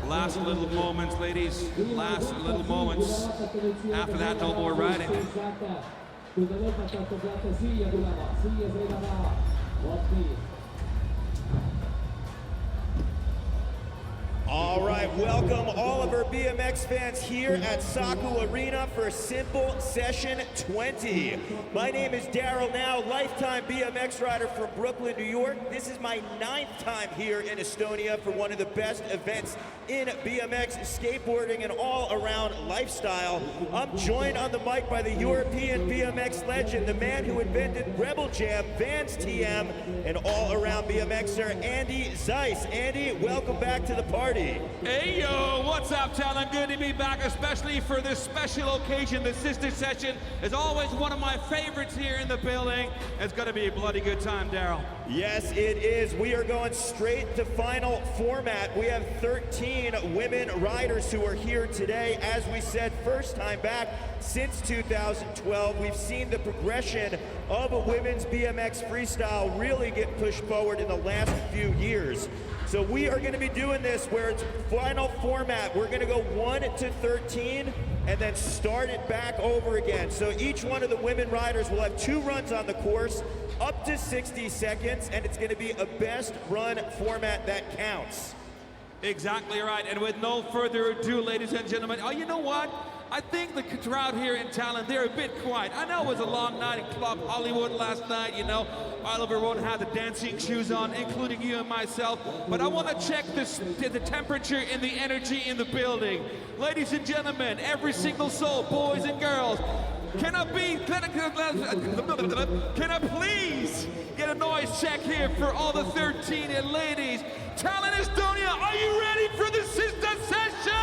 Last little moments, ladies. Last little moments. After that, no more riding. All right, welcome all of our BMX fans here at Saku Arena for Simple Session 20. My name is Daryl Now, lifetime BMX rider from Brooklyn, New York. This is my 9th time here in Estonia for one of the best events in BMX, skateboarding, and all-around lifestyle. I'm joined on the mic by the European BMX legend, the man who invented Rebel Jam, Vans TM, and all-around BMXer, Andy Zeiss. Andy, welcome back to the party. Hey yo, what's up, Tallinn? Good to be back, especially for this special occasion. The sister session is always one of my favorites here in the building. It's gonna be a bloody good time, Daryl. Yes, it is. We are going straight to final format. We have 13 women riders who are here today. As we said, first time back since 2012. We've seen the progression of a women's BMX freestyle really get pushed forward in the last few years. So we are going to be doing this where it's final format. We're going to go 1 to 13 and then start it back over again. So each one of the women riders will have 2 runs on the course, up to 60 seconds, and it's going to be a best run format that counts. Exactly right. And with no further ado, ladies and gentlemen, oh, you know what? I think the crowd here in Tallinn, they're a bit quiet. I know it was a long night in Club Hollywood last night, you know. All of everyone had the dancing shoes on, including you and myself. But I want to check the temperature and the energy in the building. Ladies and gentlemen, every single soul, boys and girls, can I please get a noise check here for all the 13 ladies? Tallinn, Estonia, are you ready for the sister session?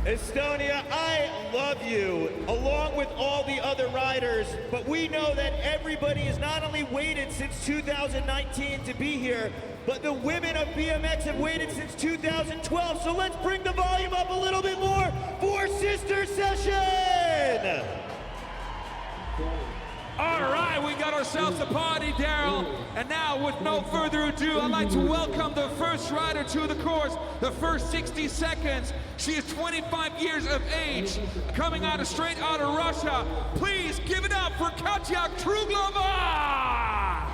Estonia, I love you, along with all the other riders, but we know that everybody has not only waited since 2019 to be here, but the women of BMX have waited since 2012, so let's bring the volume up a little bit more for Sister Session! All right, we got ourselves a party, Daryl. And now, with no further ado, I'd like to welcome the first rider to the course, the first 60 seconds. She is 25 years of age, coming straight out of Russia. Please give it up for Katya Kruglova!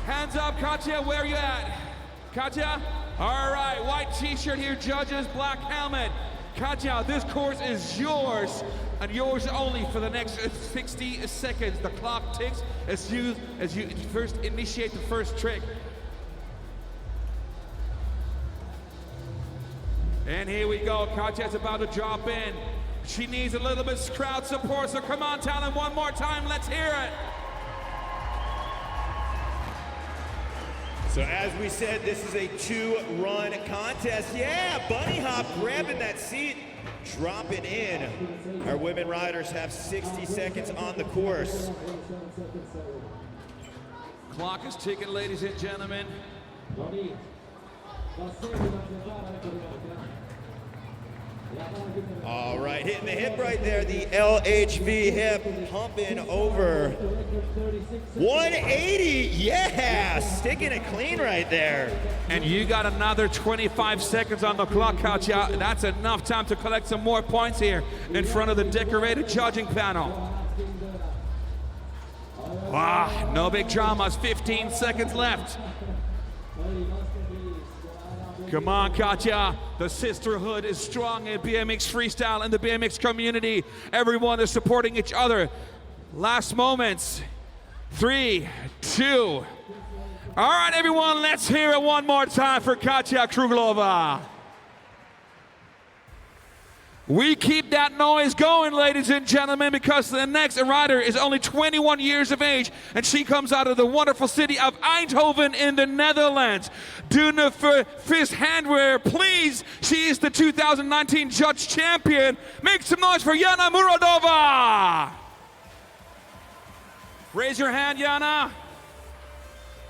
Hands up, Katya, where are you at? Katya? All right, white t-shirt here, judges, black helmet. Katya, this course is yours, and yours only for the next 60 seconds. The clock ticks as you first initiate the first trick. And here we go, Katya's about to drop in. She needs a little bit of crowd support, so come on, Tallinn, one more time, let's hear it. So as we said, this is a 2-run contest. Yeah, bunny hop grabbing that seat, dropping in. Our women riders have 60 seconds on the course. Clock is ticking, ladies and gentlemen. All right, hitting the hip right there, the LHV hip, pumping over. 180, yeah, sticking it clean right there. And you got another 25 seconds on the clock, Katya. That's enough time to collect some more points here in front of the decorated judging panel. Ah, no big dramas, 15 seconds left. Come on, Katya. The sisterhood is strong in BMX freestyle and the BMX community. Everyone is supporting each other. Last moments. 3, 2. All right, everyone, let's hear it one more time for Katya Kruglova. We keep that noise going, ladies and gentlemen, because the next rider is only 21 years of age, and she comes out of the wonderful city of Eindhoven in the Netherlands. Doe for fist handwear, please. She is the 2019 judge champion. Make some noise for Yana Muradova. Raise your hand, Yana.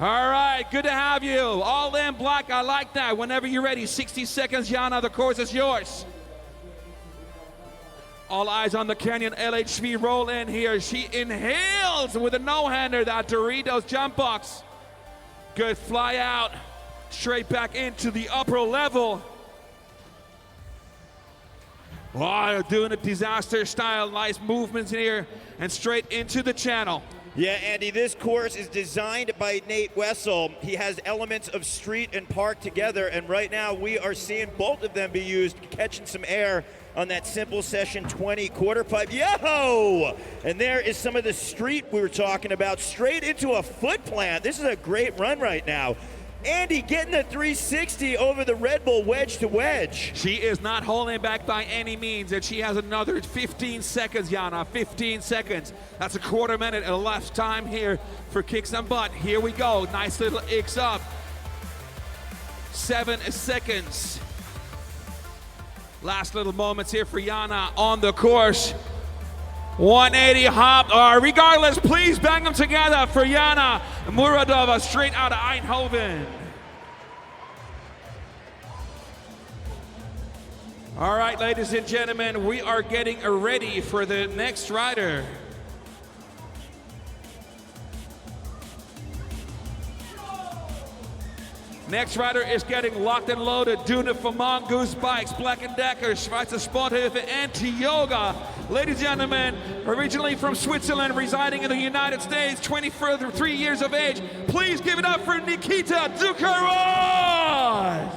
All right, good to have you. All in black, I like that. Whenever you're ready, 60 seconds, Yana, the course is yours. All eyes on the Kenyan LHV roll in here. She inhales with a no-hander, that Doritos jump box. Good fly out, straight back into the upper level. Wow, doing a disaster style, nice movements here, and straight into the channel. Yeah, Andy, this course is designed by Nate Wessel. He has elements of street and park together, and right now we are seeing both of them be used, catching some air on that simple session 20 quarter pipe. Yo! And there is some of the street we were talking about, straight into a foot plant. This is a great run right now. Andy getting a 360 over the Red Bull wedge to wedge. She is not holding back by any means, and she has another 15 seconds, Yana, 15 seconds. That's a quarter minute and left time here for kicks and butt. Here we go, nice little X up. 7 seconds. Last little moments here for Yana on the course. 180 hop, regardless, please bang them together for Yana Muradova, straight out of Eindhoven. All right, ladies and gentlemen, we are getting ready for the next rider. Next rider is getting locked and loaded. Duna for Mongoose Bikes, Black & Decker, Schweizer Sporthilfe, and Tioga. Ladies and gentlemen, originally from Switzerland, residing in the United States, 23 years of age. Please give it up for Nikita Dukarov!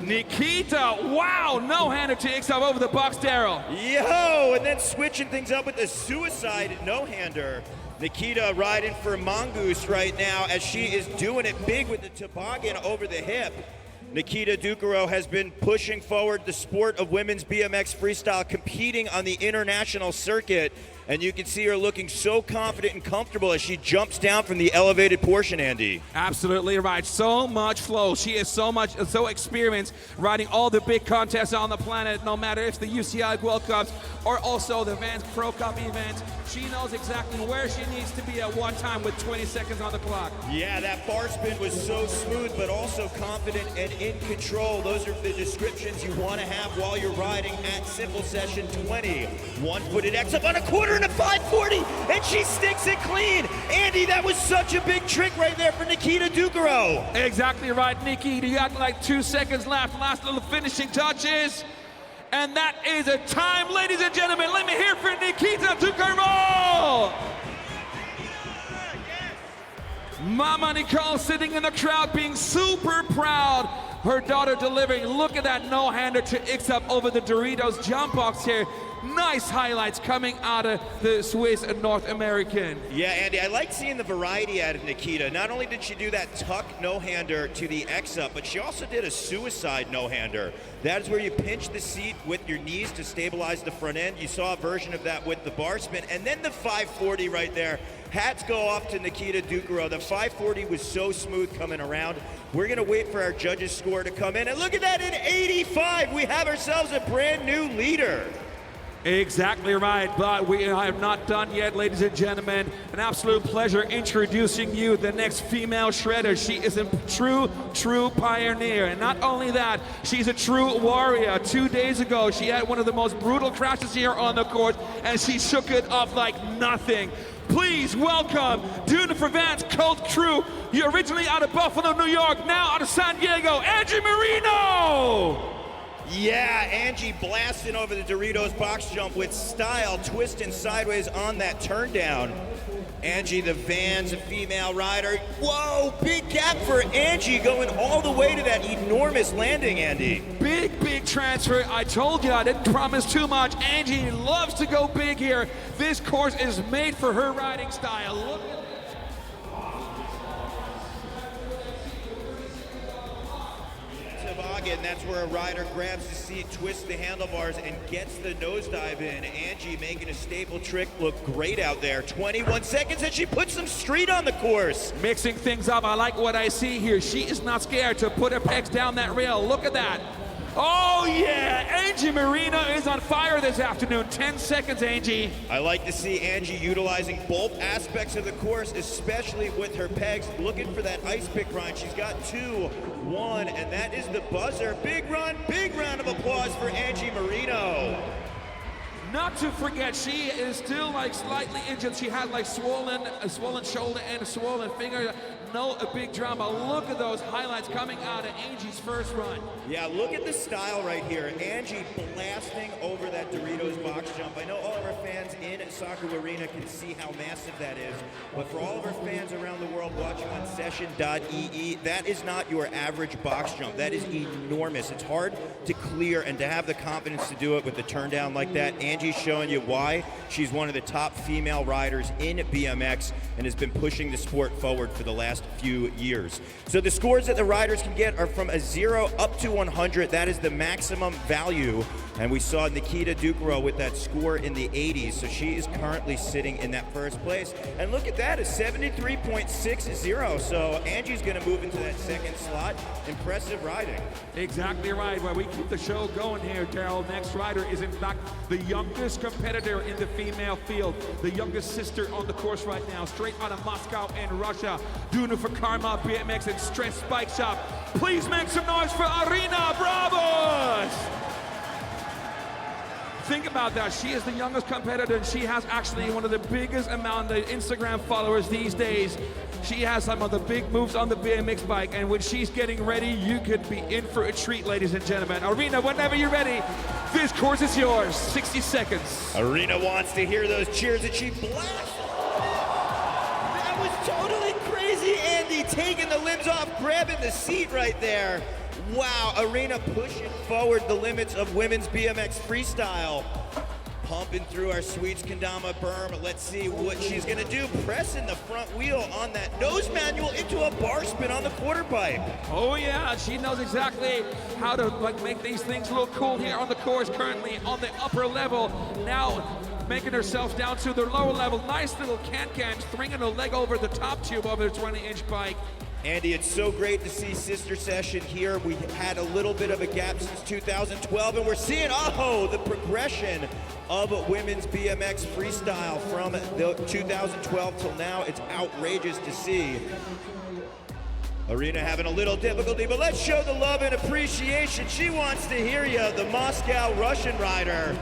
Nikita, wow, no-hander to X-up over the box, Daryl. Yo, and then switching things up with the suicide no-hander. Nikita riding for Mongoose right now as she is doing it big with the toboggan over the hip. Nikita Dukarov has been pushing forward the sport of women's BMX freestyle, competing on the international circuit. And you can see her looking so confident and comfortable as she jumps down from the elevated portion, Andy. Absolutely right. So much flow. She is so experienced riding all the big contests on the planet, no matter if it's the UCI World Cups or also the Vans Pro Cup events. She knows exactly where she needs to be at one time with 20 seconds on the clock. Yeah, that bar spin was so smooth, but also confident and in control. Those are the descriptions you want to have while you're riding at Simple Session 20. One-footed X up on a quarter and a 540, and she sticks it clean. Andy, that was such a big trick right there for Nikita Dukarov. Exactly right, Nikki. You got like 2 seconds left. Last little finishing touches. And that is a time, ladies and gentlemen. Let me hear for Nikita Dukarov. Mama Nicole sitting in the crowd being super proud. Her daughter delivering. Look at that no-hander to X-up over the Doritos jump box here. Nice highlights coming out of the Swiss and North American. Yeah, Andy, I like seeing the variety out of Nikita. Not only did she do that tuck no-hander to the X-up, but she also did a suicide no-hander. That is where you pinch the seat with your knees to stabilize the front end. You saw a version of that with the bar spin. And then the 540 right there. Hats go off to Nikita Dukarov. The 540 was so smooth coming around. We're gonna wait for our judges' score to come in. And look at that, in 85, we have ourselves a brand new leader. Exactly right, but we are not done yet, ladies and gentlemen. An absolute pleasure introducing you the next female shredder. She is a true pioneer, and not only that, she's a true warrior. 2 days ago, she had one of the most brutal crashes here on the court, and she shook it off like nothing. Please welcome Duna for Vans Cult Crew. You're originally out of Buffalo, New York, now out of San Diego, Angie Marino! Yeah, Angie blasting over the Doritos box jump with style, twisting sideways on that turn down. Angie, the Vans, a female rider. Whoa, big gap for Angie going all the way to that enormous landing, Andy. Big transfer. I told you I didn't promise too much. Angie loves to go big here. This course is made for her riding style. Look at toboggan, that's where a rider grabs the seat, twists the handlebars, and gets the nosedive in. Angie making a staple trick look great out there. 21 seconds, and she puts some street on the course. mixing things up. I like what I see here. She is not scared to put her pegs down that rail. Look at that. Oh yeah, Angie Marino is on fire this afternoon. 10 seconds, Angie. I like to see Angie utilizing both aspects of the course, especially with her pegs, looking for that ice pick grind. She's got 2, 1, and that is the buzzer. Big run, big round of applause for Angie Marino. Not to forget, she is still like slightly injured. She had like a swollen shoulder and a swollen finger. No, a big drama. Look at those highlights coming out of Angie's first run. Yeah, look at the style right here. Angie blasting over that Doritos box jump. I know all of our fans in Saku Arena can see how massive that is, but for all of our fans around the world watching on session.ee, that is not your average box jump. That is enormous. It's hard to clear, and to have the confidence to do it with the turn down like that. Angie's showing you why she's one of the top female riders in BMX and has been pushing the sport forward for the last few years. So the scores that the riders can get are from a 0 up to 100. That is the maximum value. And we saw Nikita Ducro with that score in the 80s. So she is currently sitting in that first place. And look at that, a 73.60. So Angie's going to move into that second slot. Impressive riding. Exactly right. Well, we keep the show going here, Daryl. Next rider is in fact the youngest competitor in the female field. The youngest sister on the course right now, straight out of Moscow in Russia. Doing it for Karma BMX and Stress Bike Shop. Please make some noise for Arina Bravos! Think about that. She is the youngest competitor, and she has actually one of the biggest amount of Instagram followers these days. She has some of the big moves on the BMX bike, and when she's getting ready, you could be in for a treat, ladies and gentlemen. Arina, whenever you're ready, this course is yours. 60 seconds. Arina wants to hear those cheers, and she blasts. That was totally crazy. Andy taking the limbs off, grabbing the seat right there. Wow, Arina pushing forward the limits of women's BMX freestyle. Pumping through our Sweets Kendama berm. Let's see what she's gonna do. Pressing the front wheel on that nose manual into a bar spin on the quarter pipe. Oh yeah, she knows exactly how to make these things look cool here on the course, currently on the upper level. Now making herself down to the lower level. Nice little can-can, stringing her leg over the top tube of her 20-inch bike. Andy, it's so great to see Sister Session here. We had a little bit of a gap since 2012, and we're seeing, the progression of women's BMX freestyle from the 2012 till now. It's outrageous to see. Arina having a little difficulty, but let's show the love and appreciation. She wants to hear you, the Moscow Russian rider.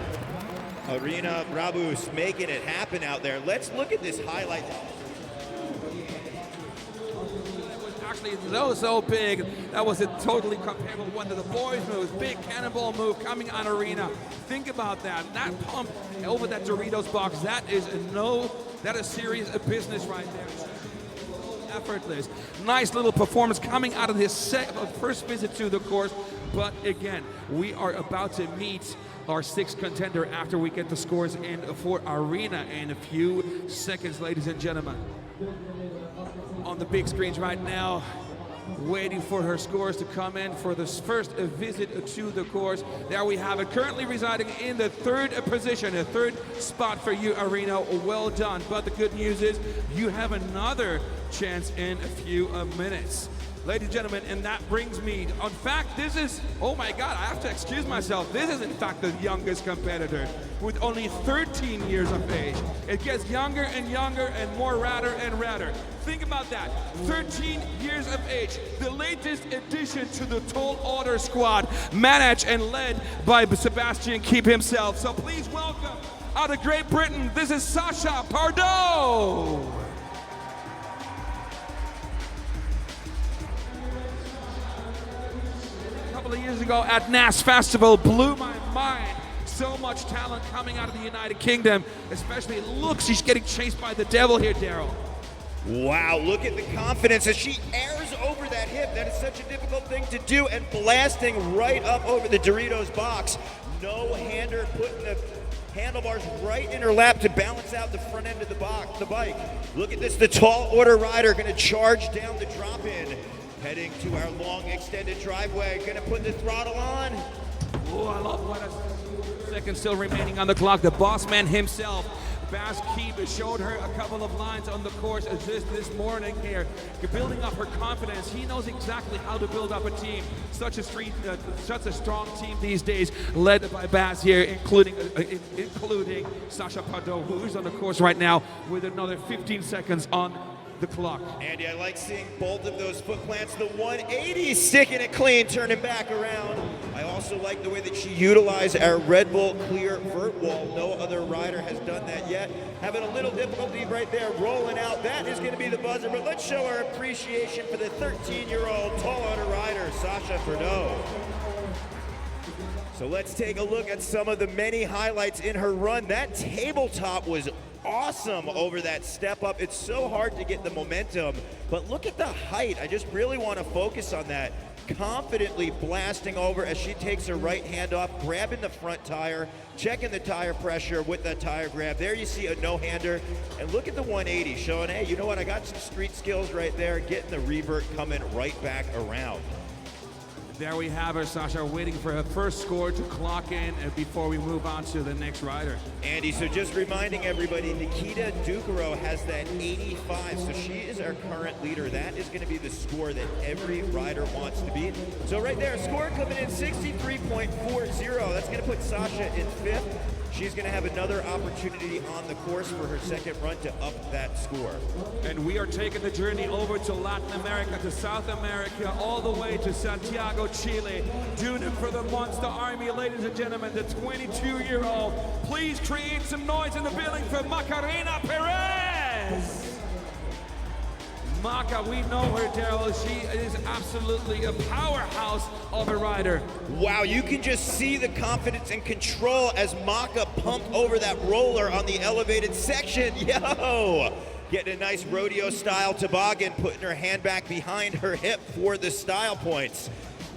Arina Bravos making it happen out there. Let's look at this highlight. Actually, so big. That was a totally comparable one to the boys' move. Big cannonball move coming on Arina. Think about that. That pump over that Doritos box, that is serious business right there. Effortless. Nice little performance coming out of this first visit to the course. But again, we are about to meet our sixth contender after we get the scores in for Arina in a few seconds, ladies and gentlemen. On the big screens right now, waiting for her scores to come in for this first visit to the course. There we have it, currently residing in the third position, a third spot for you, Arina. Well done. But the good news is you have another chance in a few minutes. Ladies and gentlemen, and that brings me, in fact, this is, oh my God, I have to excuse myself. This is in fact the youngest competitor with only 13 years of age. It gets younger and younger and more radder and radder. Think about that, 13 years of age, the latest addition to the Tall Order squad, managed and led by Sebastian Keep himself. So please welcome, out of Great Britain, this is Sasha Pardo. Of years ago at NAS Festival blew my mind. So much talent coming out of the United Kingdom, especially look, she's getting chased by the devil here, Daryl. Wow, look at the confidence as she airs over that hip. That is such a difficult thing to do, and blasting right up over the Doritos box. No hander, putting the handlebars right in her lap to balance out the front end of the bike. Look at this, the Tall Order rider gonna charge down the drop-in. Heading to our long extended driveway, gonna put the throttle on. Oh, I love 1 second still remaining on the clock. The boss man himself Baz Keeb showed her a couple of lines on the course this morning here, building up her confidence. He knows exactly how to build up a team. Such a strong team these days, led by Baz here, including Sasha Pardo, who's on the course right now with another 15 seconds on the clock. Andy, I like seeing both of those foot plants. The 180, sticking it clean, turning back around. I also like the way that she utilized our Red Bull clear vert wall. No other rider has done that yet. Having a little difficulty right there, rolling out. That is going to be the buzzer, but let's show our appreciation for the 13-year-old tall order rider, Sasha Pardo. So let's take a look at some of the many highlights in her run. That tabletop was awesome over that step up. It's so hard to get the momentum, but look at the height. I just really want to focus on that. Confidently blasting over as she takes her right hand off, grabbing the front tire, checking the tire pressure with that tire grab. There you see a no-hander, and look at the 180, showing, hey, you know what, I got some street skills right there, getting the revert coming right back around. There we have her, Sasha, waiting for her first score to clock in before we move on to the next rider. Andy, so just reminding everybody, Nikita Ducaro has that 85, so she is our current leader. That is going to be the score that every rider wants to beat. So right there, score coming in 63.40. That's going to put Sasha in 5th. She's going to have another opportunity on the course for her second run to up that score. And we are taking the journey over to Latin America, to South America, all the way to Santiago, Chile. Doing it for the Monster Army, ladies and gentlemen, the 22-year-old. Please create some noise in the building for Macarena Perez. Maka, we know her, Daryl. She is absolutely a powerhouse of a rider. Wow, you can just see the confidence and control as Maka pumped over that roller on the elevated section. Yo! Getting a nice rodeo-style toboggan, putting her hand back behind her hip for the style points.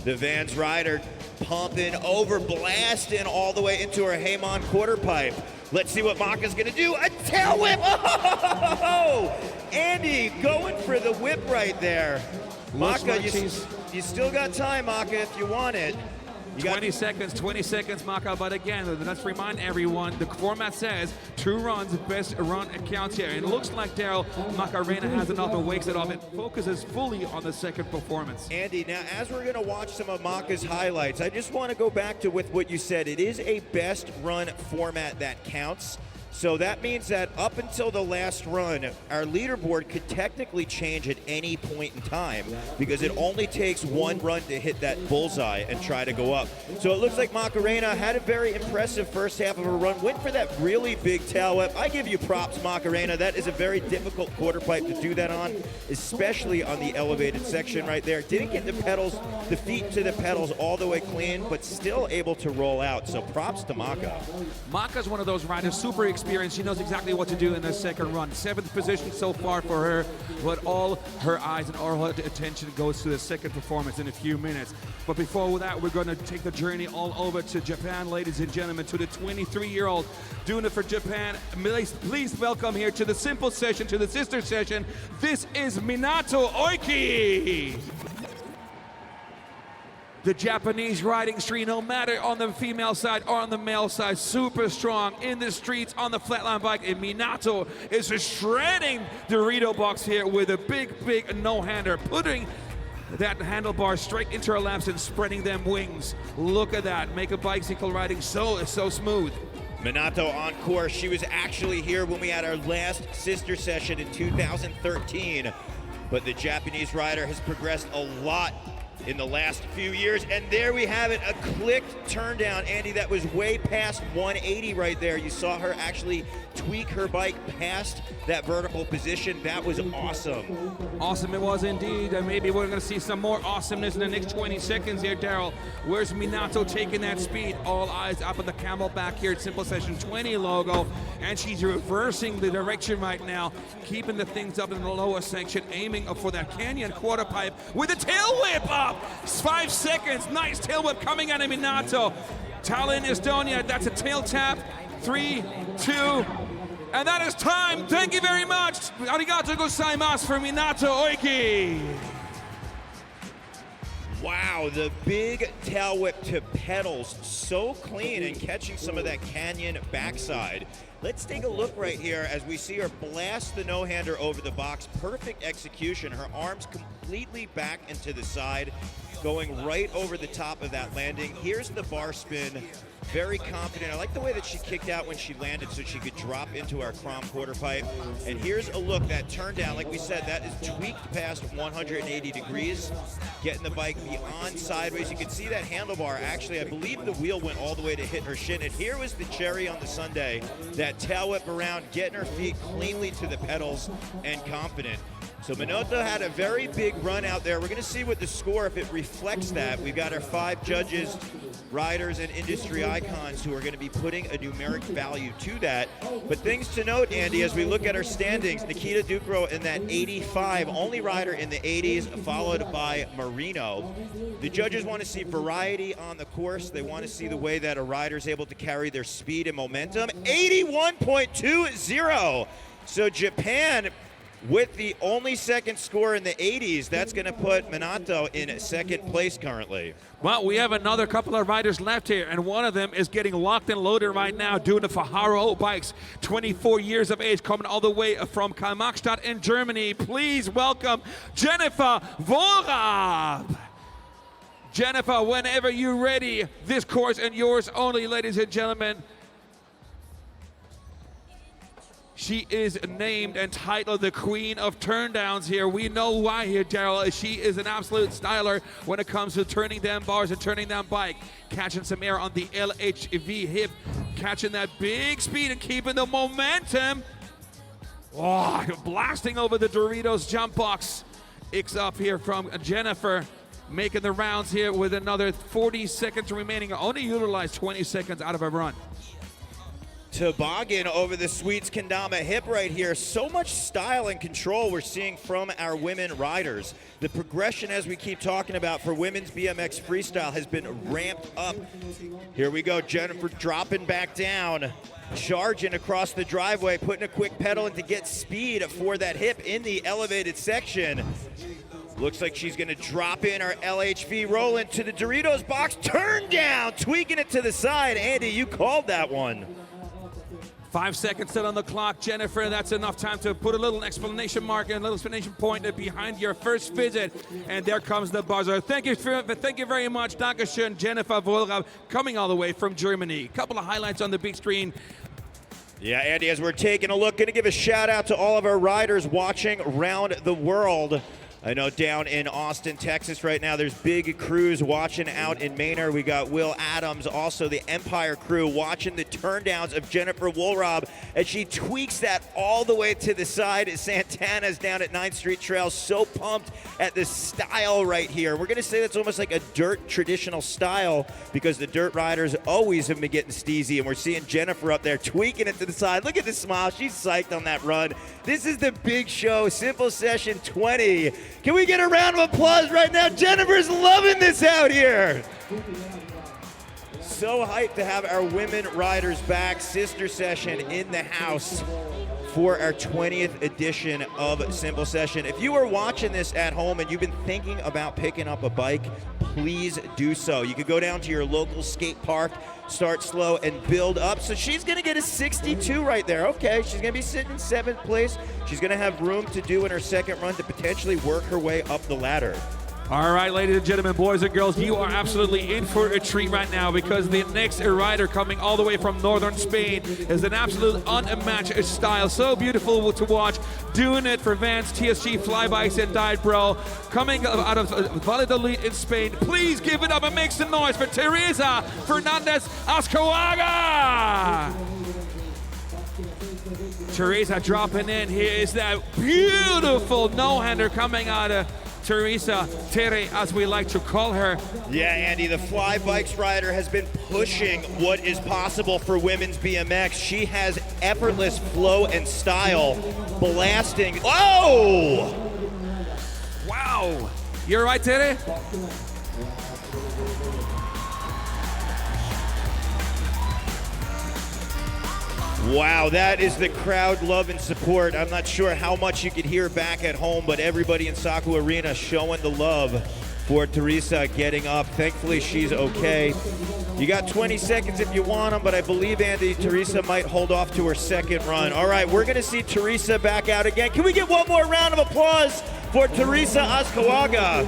The Vans rider pumping over, blasting all the way into her Heyman quarter pipe. Let's see what Maka's gonna do. A tail whip! Oh! Andy going for the whip right there. Maka, you still got time, Maka, if you want it. 20 seconds, Maka. But again, let's remind everyone, the format says 2 runs, best run counts here. And it looks like Daryl Macarena has enough and wakes it up and focuses fully on the second performance. Andy, now as we're going to watch some of Maka's highlights, I just want to go back to with what you said. It is a best run format that counts. So that means that up until the last run, our leaderboard could technically change at any point in time because it only takes 1 run to hit that bullseye and try to go up. So it looks like Macarena had a very impressive first half of her run, went for that really big tail whip. I give you props, Macarena. That is a very difficult quarter pipe to do that on, especially on the elevated section right there. Didn't get the pedals, the feet to the pedals all the way clean, but still able to roll out. So props to Maka. Maka's one of those riders, super experienced. She knows exactly what to do in the second run. 7th position so far for her, but all her eyes and all her attention goes to the second performance in a few minutes. But before that, we're going to take the journey all over to Japan, ladies and gentlemen, to the 23-year-old doing it for Japan. Please welcome here to the simple session, to the sister session. This is Minato Oiki. The Japanese riding street, no matter on the female side or on the male side, super strong in the streets on the flatline bike. And Minato is shredding the Dorito box here with a big no-hander, putting that handlebar straight into her laps and spreading them wings. Look at that, make a bicycle riding so smooth. Minato on course. She was actually here when we had our last sister session in 2013. But the Japanese rider has progressed a lot in the last few years, and there we have it, a clicked turn down. Andy, that was way past 180 right there. You saw her actually tweak her bike past that vertical position. That was awesome. Awesome it was indeed, and maybe we're going to see some more awesomeness in the next 20 seconds here, Daryl. Where's Minato taking that speed? All eyes up on the Camelback here at Simple Session 20 logo, and she's reversing the direction right now, keeping the things up in the lower section, aiming for that canyon quarter pipe with a tail whip up. 5 seconds, nice tail whip coming out of Minato. Tallinn, Estonia, that's a tail tap. 3, 2, and that is time. Thank you very much. Arigato gozaimasu for Minato Oiki. Wow, the big tail whip to pedals, so clean and catching some of that canyon backside. Let's take a look right here as we see her blast the no-hander over the box. Perfect execution. Her arms completely back and to the side, going right over the top of that landing. Here's the bar spin. Very confident. I like the way that she kicked out when she landed so she could drop into our crom quarter pipe. And here's a look, that turn down, like we said, that is tweaked past 180 degrees, getting the bike beyond sideways. You can see that handlebar. Actually, I believe the wheel went all the way to hit her shin. And here was the cherry on the sundae, that tail whip around, getting her feet cleanly to the pedals and confident. So Minotto had a very big run out there. We're going to see what the score, if it reflects that. We've got our 5 judges, riders, and industry icons who are going to be putting a numeric value to that. But things to note, Andy, as we look at our standings, Nikita Ducro in that 85, only rider in the 80s, followed by Marino. The judges want to see variety on the course. They want to see the way that a rider is able to carry their speed and momentum. 81.20. So Japan, with the only second score in the 80s, that's going to put Minato in second place currently. Well, we have another couple of riders left here, and one of them is getting locked and loaded right now, doing the Faharo bikes, 24 years of age, coming all the way from Kalmachstadt in Germany. Please welcome Jennifer Vorab. Jennifer, whenever you're ready, this course and yours only, ladies and gentlemen. She is named and titled the Queen of Turndowns here. We know why here, Daryl. She is an absolute styler when it comes to turning down bars and turning down bike. Catching some air on the LHV hip. Catching that big speed and keeping the momentum. Oh, blasting over the Doritos jump box. Icks up here from Jennifer. Making the rounds here with another 40 seconds remaining. Only utilized 20 seconds out of her run. Toboggan over the Sweets Kendama hip right here. So much style and control we're seeing from our women riders. The progression, as we keep talking about, for women's BMX freestyle has been ramped up. Here we go, Jennifer dropping back down, charging across the driveway, putting a quick pedal in to get speed for that hip in the elevated section. Looks like she's going to drop in our LHV roll into the Doritos box. Turn down, tweaking it to the side. Andy, you called that one. 5 seconds still on the clock, Jennifer. That's enough time to put a little exclamation mark and a little exclamation point behind your first visit. And there comes the buzzer. Thank you very much, Dankeschön, Jennifer Wohlrab, coming all the way from Germany. Couple of highlights on the big screen. Yeah, Andy, as we're taking a look, going to give a shout out to all of our riders watching around the world. I know down in Austin, Texas right now, there's big crews watching out in Maynard. We got Will Adams, also the Empire crew, watching the turndowns of Jennifer Wohlrab as she tweaks that all the way to the side. Santana's down at 9th Street Trail, so pumped at the style right here. We're going to say that's almost like a dirt traditional style because the dirt riders always have been getting steezy, and we're seeing Jennifer up there tweaking it to the side. Look at the smile. She's psyched on that run. This is the big show, Simple Session 20. Can we get a round of applause right now? Jennifer's loving this out here. So hyped to have our women riders back. Sister Session in the house for our 20th edition of Simple Session. If you are watching this at home and you've been thinking about picking up a bike, please do so. You could go down to your local skate park, start slow and build up. So she's gonna get a 62 right there. Okay, she's gonna be sitting in 7th place. She's gonna have room to do in her second run to potentially work her way up the ladder. All right, ladies and gentlemen, boys and girls, you are absolutely in for a treat right now because the next rider coming all the way from northern Spain is an absolute unmatched style. So beautiful to watch. Doing it for Vans, TSG, Flybikes, and Diet Bro. Coming out of Valladolid in Spain. Please give it up and make some noise for Teresa Fernandez Ascoaga. Teresa dropping in. Here is that beautiful no-hander coming out of Teresa, Tere, as we like to call her. Yeah, Andy, the Fly Bikes rider has been pushing what is possible for women's BMX. She has effortless flow and style, blasting. Oh! Wow! You're right, Tere? Wow, that is the crowd love and support. I'm not sure how much you could hear back at home, but everybody in Saku Arena showing the love for Teresa getting up. Thankfully, she's okay. You got 20 seconds if you want them, but I believe, Andy, Teresa might hold off to her second run. All right, we're going to see Teresa back out again. Can we get one more round of applause for Teresa Azcárraga?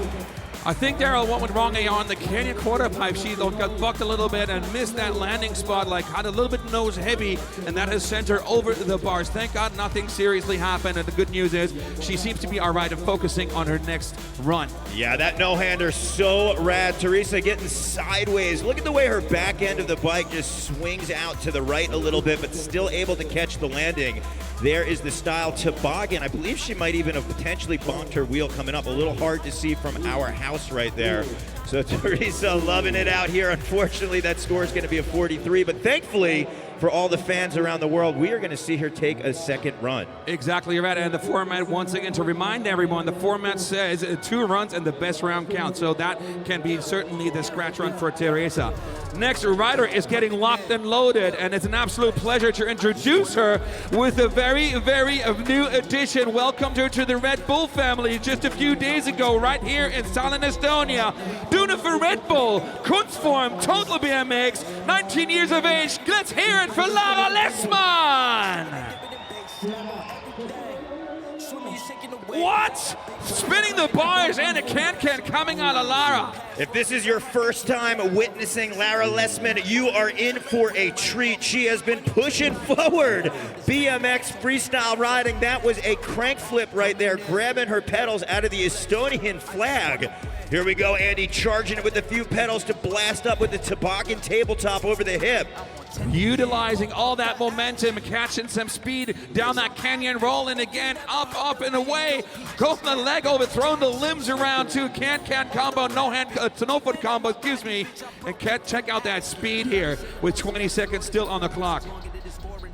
I think, Daryl, what went wrong on the Canyon quarter pipe, she got bucked a little bit and missed that landing spot, like had a little bit nose heavy, and that has sent her over the bars. Thank God nothing seriously happened, and the good news is she seems to be all right and focusing on her next run. Yeah, that no-hander, so rad. Teresa getting sideways. Look at the way her back end of the bike just swings out to the right a little bit, but still able to catch the landing. There is the style toboggan. I believe she might even have potentially bonked her wheel coming up. A little hard to see from our house right there. So Teresa loving it out here. Unfortunately, that score is going to be a 43, but thankfully, for all the fans around the world, we are going to see her take a second run. Exactly right, and the format, once again, to remind everyone, the format says 2 runs and the best round count, so that can be certainly the scratch run for Teresa. Next rider is getting locked and loaded, and it's an absolute pleasure to introduce her with a very, very new addition. Welcomed her to the Red Bull family just a few days ago, right here in Tallinn, Estonia. Doing it for Red Bull, Kunstform, Total BMX, 19 years of age. Let's hear it for Lara Lessman! What? Spinning the bars and a can coming out of Lara. If this is your first time witnessing Lara Lessman, you are in for a treat. She has been pushing forward. BMX freestyle riding, that was a crank flip right there, grabbing her pedals out of the Estonian flag. Here we go, Andy, charging it with a few pedals to blast up with the toboggan tabletop over the hip. Utilizing all that momentum, catching some speed down that canyon, rolling again, up and away. Go from the leg over, throwing the limbs around too. Can combo, no foot combo, excuse me. And check out that speed here with 20 seconds still on the clock.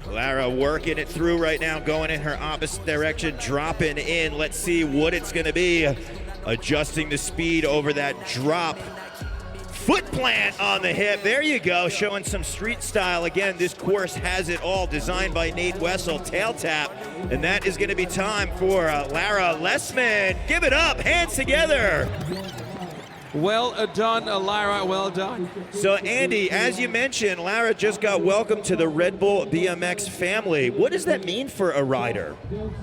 Lara working it through right now, going in her opposite direction, dropping in. Let's see what it's going to be. Adjusting the speed over that drop. Foot plant on the hip. There you go, showing some street style. Again, this course has it all, designed by Nate Wessel, tail tap. And that is going to be time for Lara Lessman. Give it up, hands together. Well done, Lara, well done. So Andy, as you mentioned, Lara just got welcomed to the Red Bull BMX family. What does that mean for a rider?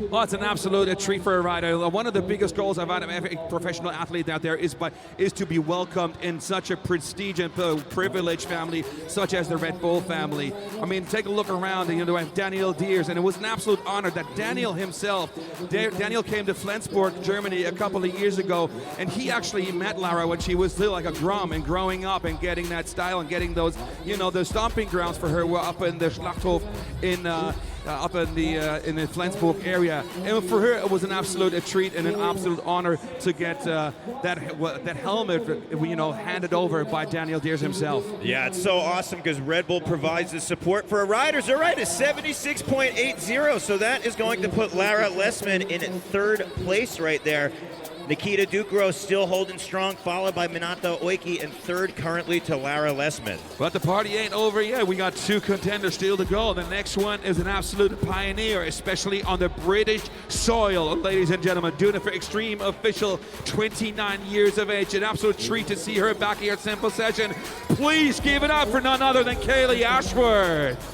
Well, it's an absolute treat for a rider. One of the biggest goals I've had of every professional athlete out there is to be welcomed in such a prestigious and privileged family such as the Red Bull family. I mean, take a look around, you know, we have Daniel Diers, and it was an absolute honor that Daniel himself, Daniel came to Flensburg, Germany a couple of years ago, and he actually met Lara when she was still like a drum, and growing up and getting that style and getting those, you know, the stomping grounds for her were up in the Schlachthof up in the Flensburg area. And for her, it was an absolute treat and an absolute honor to get that helmet, you know, handed over by Daniel Diers himself. Yeah, it's so awesome because Red Bull provides the support for our riders. All right, it's 76.80, so that is going to put Lara Lessman in third place right there. Nikita Ducro still holding strong, followed by Minato Oiki in third currently to Lara Lessman. But the party ain't over yet. We got 2 contenders still to go. The next one is an absolute pioneer, especially on the British soil. Ladies and gentlemen, doing it for Extreme Official, 29 years of age. An absolute treat to see her back here at Simple Session. Please give it up for none other than Kaylee Ashworth.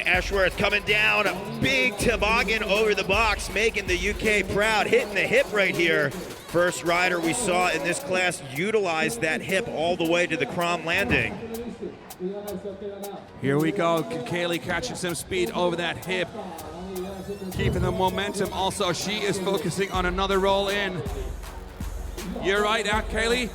Ashworth coming down, a big toboggan over the box, making the UK proud, hitting the hip right here. First rider we saw in this class utilize that hip all the way to the Crom landing. Here we go, Kaylee catching some speed over that hip, keeping the momentum. Also, she is focusing on another roll in. You're right, Kaylee?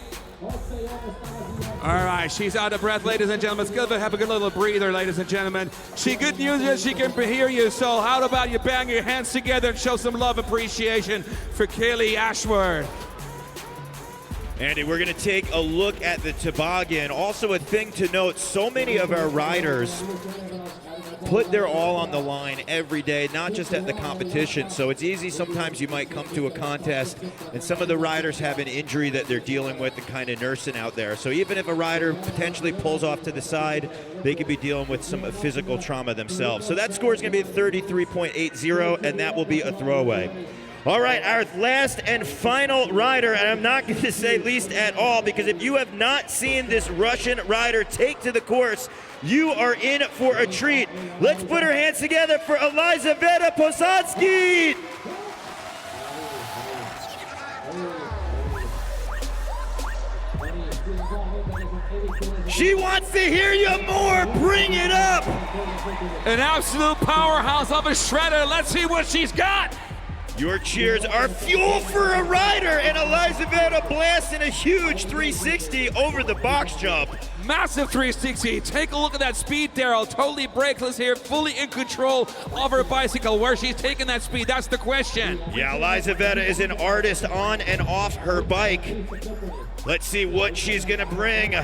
All right, she's out of breath, ladies and gentlemen. Let's have a good little breather, ladies and gentlemen. Good news is she can hear you, so how about you bang your hands together and show some love, appreciation for Kaylee Ashworth. Andy, we're going to take a look at the toboggan. Also a thing to note, so many of our riders put their all on the line every day, not just at the competition. So it's easy sometimes you might come to a contest and some of the riders have an injury that they're dealing with and kind of nursing out there. So even if a rider potentially pulls off to the side, they could be dealing with some physical trauma themselves. So that score is going to be 33.80, and that will be a throwaway. All right, our last and final rider, and I'm not going to say least at all, because if you have not seen this Russian rider take to the course, you are in for a treat. Let's put our hands together for Elizaveta Posadzki. She wants to hear you more. Bring it up. An absolute powerhouse of a shredder. Let's see what she's got. Your cheers are fuel for a rider, and Elizaveta blasting a huge 360 over the box jump. Massive 360. Take a look at that speed, Daryl. Totally brakeless here, fully in control of her bicycle. Where she's taking that speed, that's the question. Yeah, Elizaveta is an artist on and off her bike. Let's see what she's gonna bring.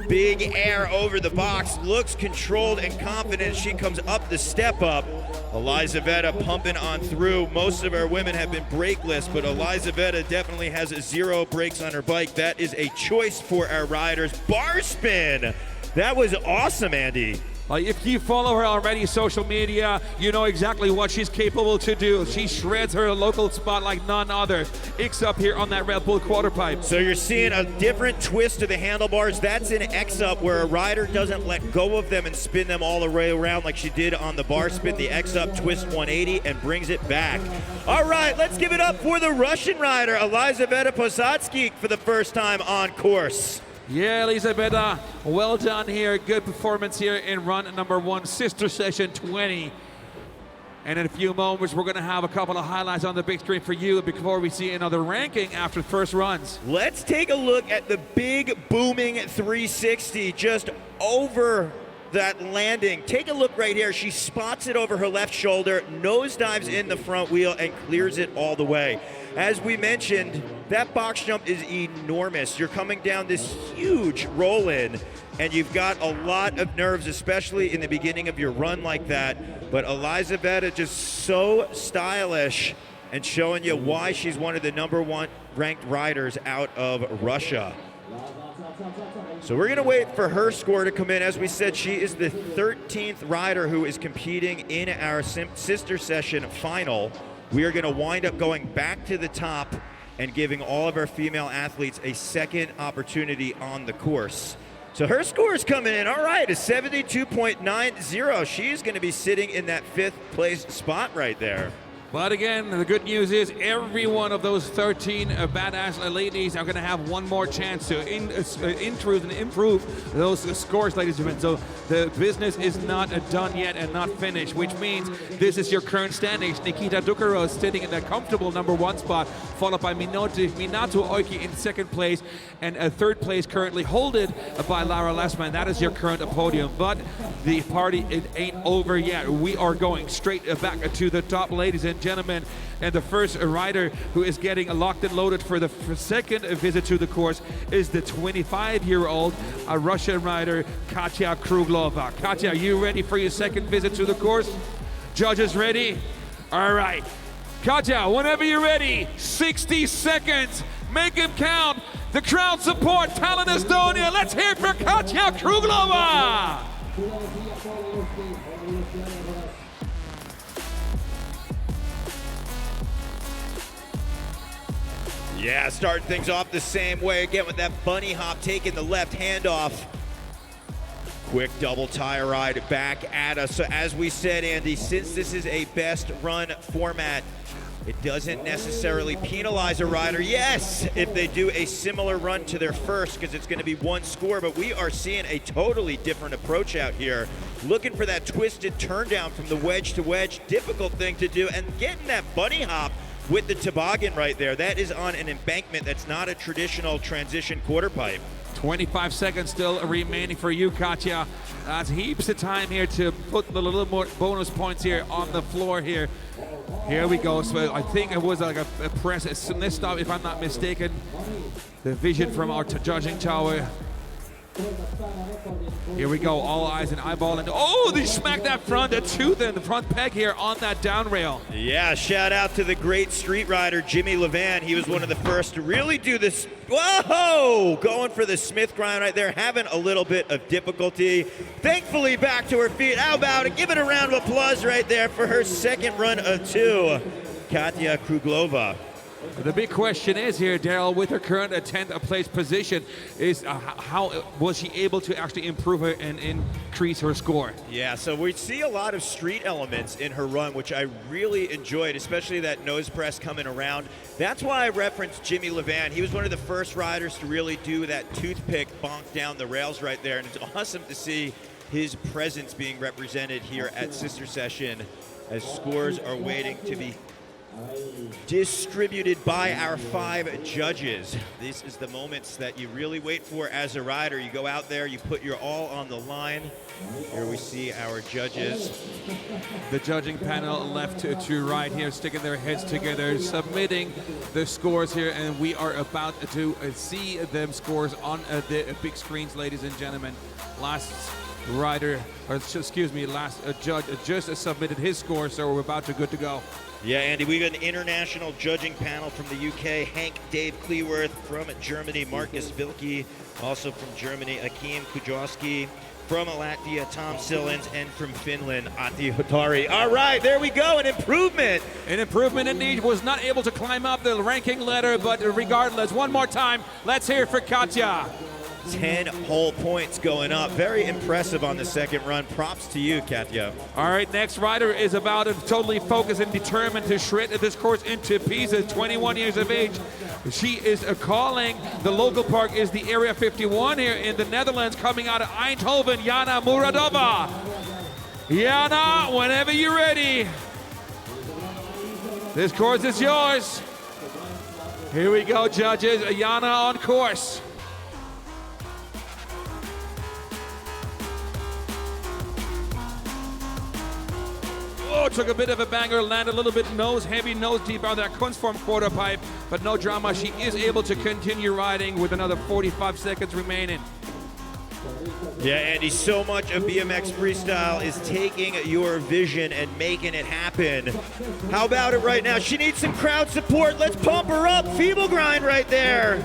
Big air over the box, looks controlled and confident. She comes up the step up. Elizaveta pumping on through. Most of our women have been brakeless, but Elizaveta definitely has 0 brakes on her bike. That is a choice for our riders. Bar spin. That was awesome, Andy. If you follow her already, social media, you know exactly what she's capable to do. She shreds her local spot like none other. X up here on that Red Bull quarter pipe. So you're seeing a different twist to the handlebars. That's an X up where a rider doesn't let go of them and spin them all the way around like she did on the bar spin. The X up twist 180 and brings it back. All right, let's give it up for the Russian rider, Elizaveta Posadzki, for the first time on course. Yeah, Elizaveta, well done here. Good performance here in run number 1, sister session 20. And in a few moments, we're going to have a couple of highlights on the big screen for you before we see another ranking after the first runs. Let's take a look at the big booming 360 just over that landing. Take a look right here. She spots it over her left shoulder, nosedives in the front wheel, and clears it all the way. As we mentioned, that box jump is enormous. You're coming down this huge roll-in, and you've got a lot of nerves, especially in the beginning of your run like that. But Elizaveta just so stylish and showing you why she's one of the #1 ranked riders out of Russia. So we're going to wait for her score to come in. As we said, she is the 13th rider who is competing in our sister session final. We are going to wind up going back to the top and giving all of our female athletes a second opportunity on the course. So her score is coming in, all right, a 72.90. She's going to be sitting in that 5th place spot right there. But again, the good news is every one of those 13 badass ladies are going to have one more chance to improve those scores, ladies and gentlemen. So the business is not done yet and not finished, which means this is your current standings. Nikita Dukarov sitting in the comfortable #1 spot, followed by Minato Oiki in 2nd place, and 3rd place currently holded by Lara Lessman. That is your current podium. But the party, it ain't over yet. We are going straight back to the top, ladies and gentlemen, and the first rider who is getting locked and loaded for the second visit to the course is the 25-year-old Russian rider Katya Kruglova. Katya, are you ready for your second visit to the course? Judges ready? All right. Katya, whenever you're ready, 60 seconds. Make him count. The crowd support Tallinn, Estonia. Let's hear it for Katya Kruglova. Yeah, starting things off the same way again with that bunny hop, taking the left hand off. Quick double tire ride back at us. So as we said, Andy, since this is a best run format, it doesn't necessarily penalize a rider. Yes, if they do a similar run to their first, because it's going to be 1 score, but we are seeing a totally different approach out here. Looking for that twisted turn down from the wedge to wedge, difficult thing to do, and getting that bunny hop with the toboggan right there. That is on an embankment. That's not a traditional transition quarter pipe. 25 seconds still remaining for you, Katya. That's heaps of time here to put a little more bonus points here on the floor here. Here we go. So I think it was like a press this stop, if I'm not mistaken. The vision from our judging tower. Here we go, all eyes and eyeball, and oh, they smacked that front tooth and the front peg here on that down rail. Yeah, shout out to the great street rider Jimmy Levan. He was one of the first to really do this. Whoa, going for the Smith grind right there, having a little bit of difficulty. Thankfully back to her feet. How about it? Give it a round of applause right there for her second run of 2. Katya Kruglova. The big question is here, Daryl, with her current 10th place position, is how was she able to actually improve her and increase her score? Yeah, so we see a lot of street elements in her run, which I really enjoyed, especially that nose press coming around. That's why I referenced Jimmy Levan. He was one of the first riders to really do that toothpick bonk down the rails right there, and it's awesome to see his presence being represented here at Sister Session as scores are waiting to be distributed by our 5 judges. This is the moments that you really wait for as a rider. You go out there, you put your all on the line. Here we see our judges. The judging panel left to right here, sticking their heads together, submitting the scores here, and we are about to see them scores on the big screens, ladies and gentlemen. Last rider, or excuse me, last judge just submitted his score, so we're about to good to go. Yeah, Andy, we got an international judging panel from the UK, Hank Dave Kleeworth, from Germany, Marcus Vilke, also from Germany, Akim Kujowski, from Latvia, Tom Sillins, and from Finland, Ati Hotari. All right, there we go, an improvement. An improvement indeed, was not able to climb up the ranking ladder, but regardless, one more time, let's hear it for Katya. 10 whole points going up. Very impressive on the second run. Props to you, Katya. All right, next rider is about to totally focused and determined to shred this course into pieces. 21 years of age. She is calling. The local park is the Area 51 here in the Netherlands, coming out of Eindhoven, Jana Muradova. Jana, whenever you're ready. This course is yours. Here we go, judges. Jana on course. Oh, took a bit of a banger, landed a little bit heavy nose deep on that Kunstform quarter pipe, but no drama. She is able to continue riding with another 45 seconds remaining. Yeah, Andy, so much of BMX Freestyle is taking your vision and making it happen. How about it right now? She needs some crowd support. Let's pump her up. Feeble grind right there.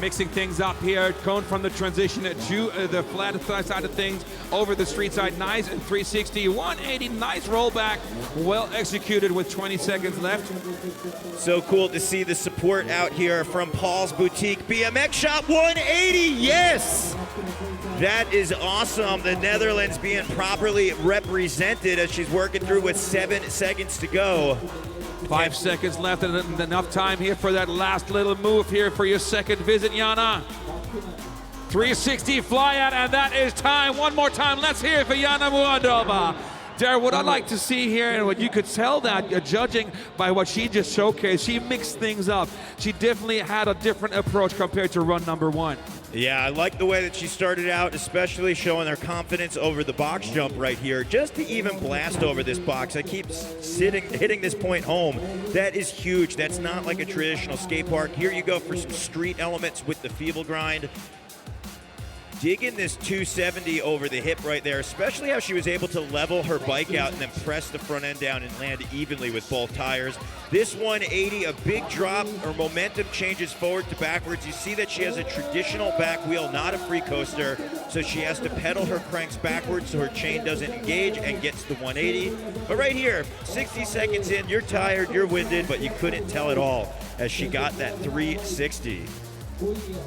Mixing things up here, going from the transition to the flat side of things over the street side. Nice 360, 180, nice rollback. Well executed with 20 seconds left. So cool to see the support out here from Paul's Boutique BMX Shop. 180, yes! That is awesome. The Netherlands being properly represented as she's working through with 7 seconds to go. 5 seconds left and enough time here for that last little move here for your second visit, Jana. 360 fly out, and that is time. One more time. Let's hear it for Jana Muradova. Darren, what I'd like to see here, and what you could tell that judging by what she just showcased, she mixed things up. She definitely had a different approach compared to run number 1. Yeah, I like the way that she started out, especially showing her confidence over the box jump right here. Just to even blast over this box, I keep hitting this point home. That is huge. That's not like a traditional skate park. Here you go for some street elements with the feeble grind. Digging this 270 over the hip right there, especially how she was able to level her bike out and then press the front end down and land evenly with both tires. This 180, a big drop. Her momentum changes forward to backwards. You see that she has a traditional back wheel, not a free coaster, so she has to pedal her cranks backwards so her chain doesn't engage and gets the 180. But right here, 60 seconds in, you're tired, you're winded, but you couldn't tell it all as she got that 360.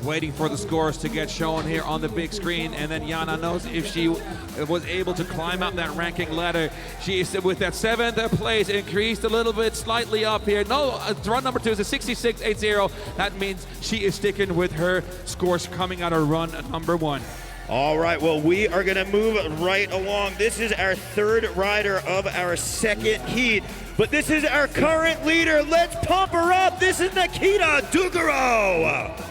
Waiting for the scores to get shown here on the big screen, and then Jana knows if she was able to climb up that ranking ladder. She is with that 7th place, increased a little bit, slightly up here. No, run number 2 is a 66.80. That means she is sticking with her scores coming out of run number 1. All right, well, we are going to move right along. This is our 3rd rider of our 2nd heat, but this is our current leader. Let's pump her up. This is Nikita Dugaro.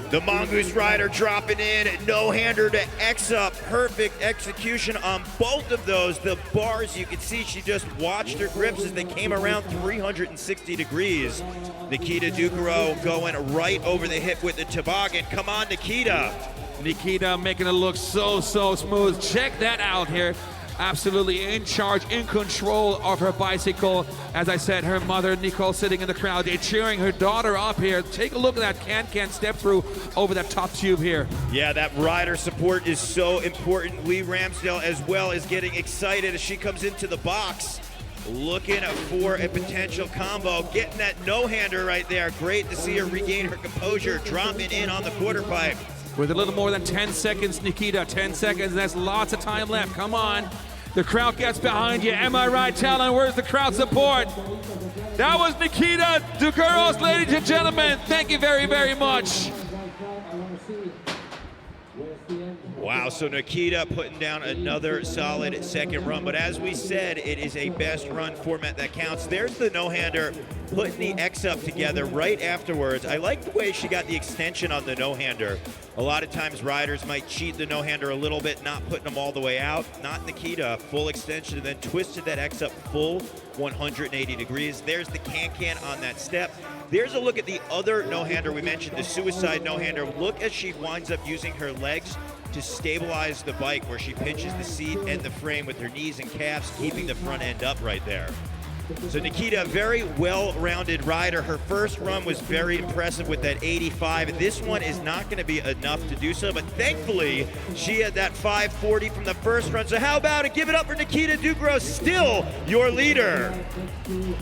The Mongoose rider dropping in, no-hander to X-up. Perfect execution on both of those. The bars, you can see she just watched her grips as they came around 360 degrees. Nikita Dugaro going right over the hip with the toboggan. Come on, Nikita. Nikita making it look so smooth. Check that out here. Absolutely in charge, in control of her bicycle. As I said, her mother, Nicole, sitting in the crowd, cheering her daughter up here. Take a look at that can step through over that top tube here. Yeah, that rider support is so important. Lee Ramsdale as well is getting excited as she comes into the box. looking for a potential combo, getting that no-hander right there. Great to see her regain her composure, dropping in on the quarter pipe. With a little more than 10 seconds, Nikita, 10 seconds, that's lots of time left, come on. The crowd gets behind you, am I right, Tallinn? Where's the crowd support? That was Nikita Dukaros, ladies and gentlemen. Thank you very, very much. Wow, so Nikita putting down another solid second run, but as we said, it is a best run format that counts. There's the no-hander, putting the X up together right afterwards. I like the way she got the extension on the no-hander. A lot of times riders might cheat the no-hander a little bit, not putting them all the way out. Not Nikita, full extension, and then twisted that X up full 180 degrees. There's the can-can on that step. There's a look at the other no-hander we mentioned, the suicide no-hander. Look as she winds up using her legs to stabilize the bike, where she pinches the seat and the frame with her knees and calves, keeping the front end up right there. So Nikita, very well-rounded rider. Her first run was very impressive with that 85. This one is not going to be enough to do so, but thankfully she had that 540 from the first run. So how about it? Give it up for Nikita Dukaros, still your leader.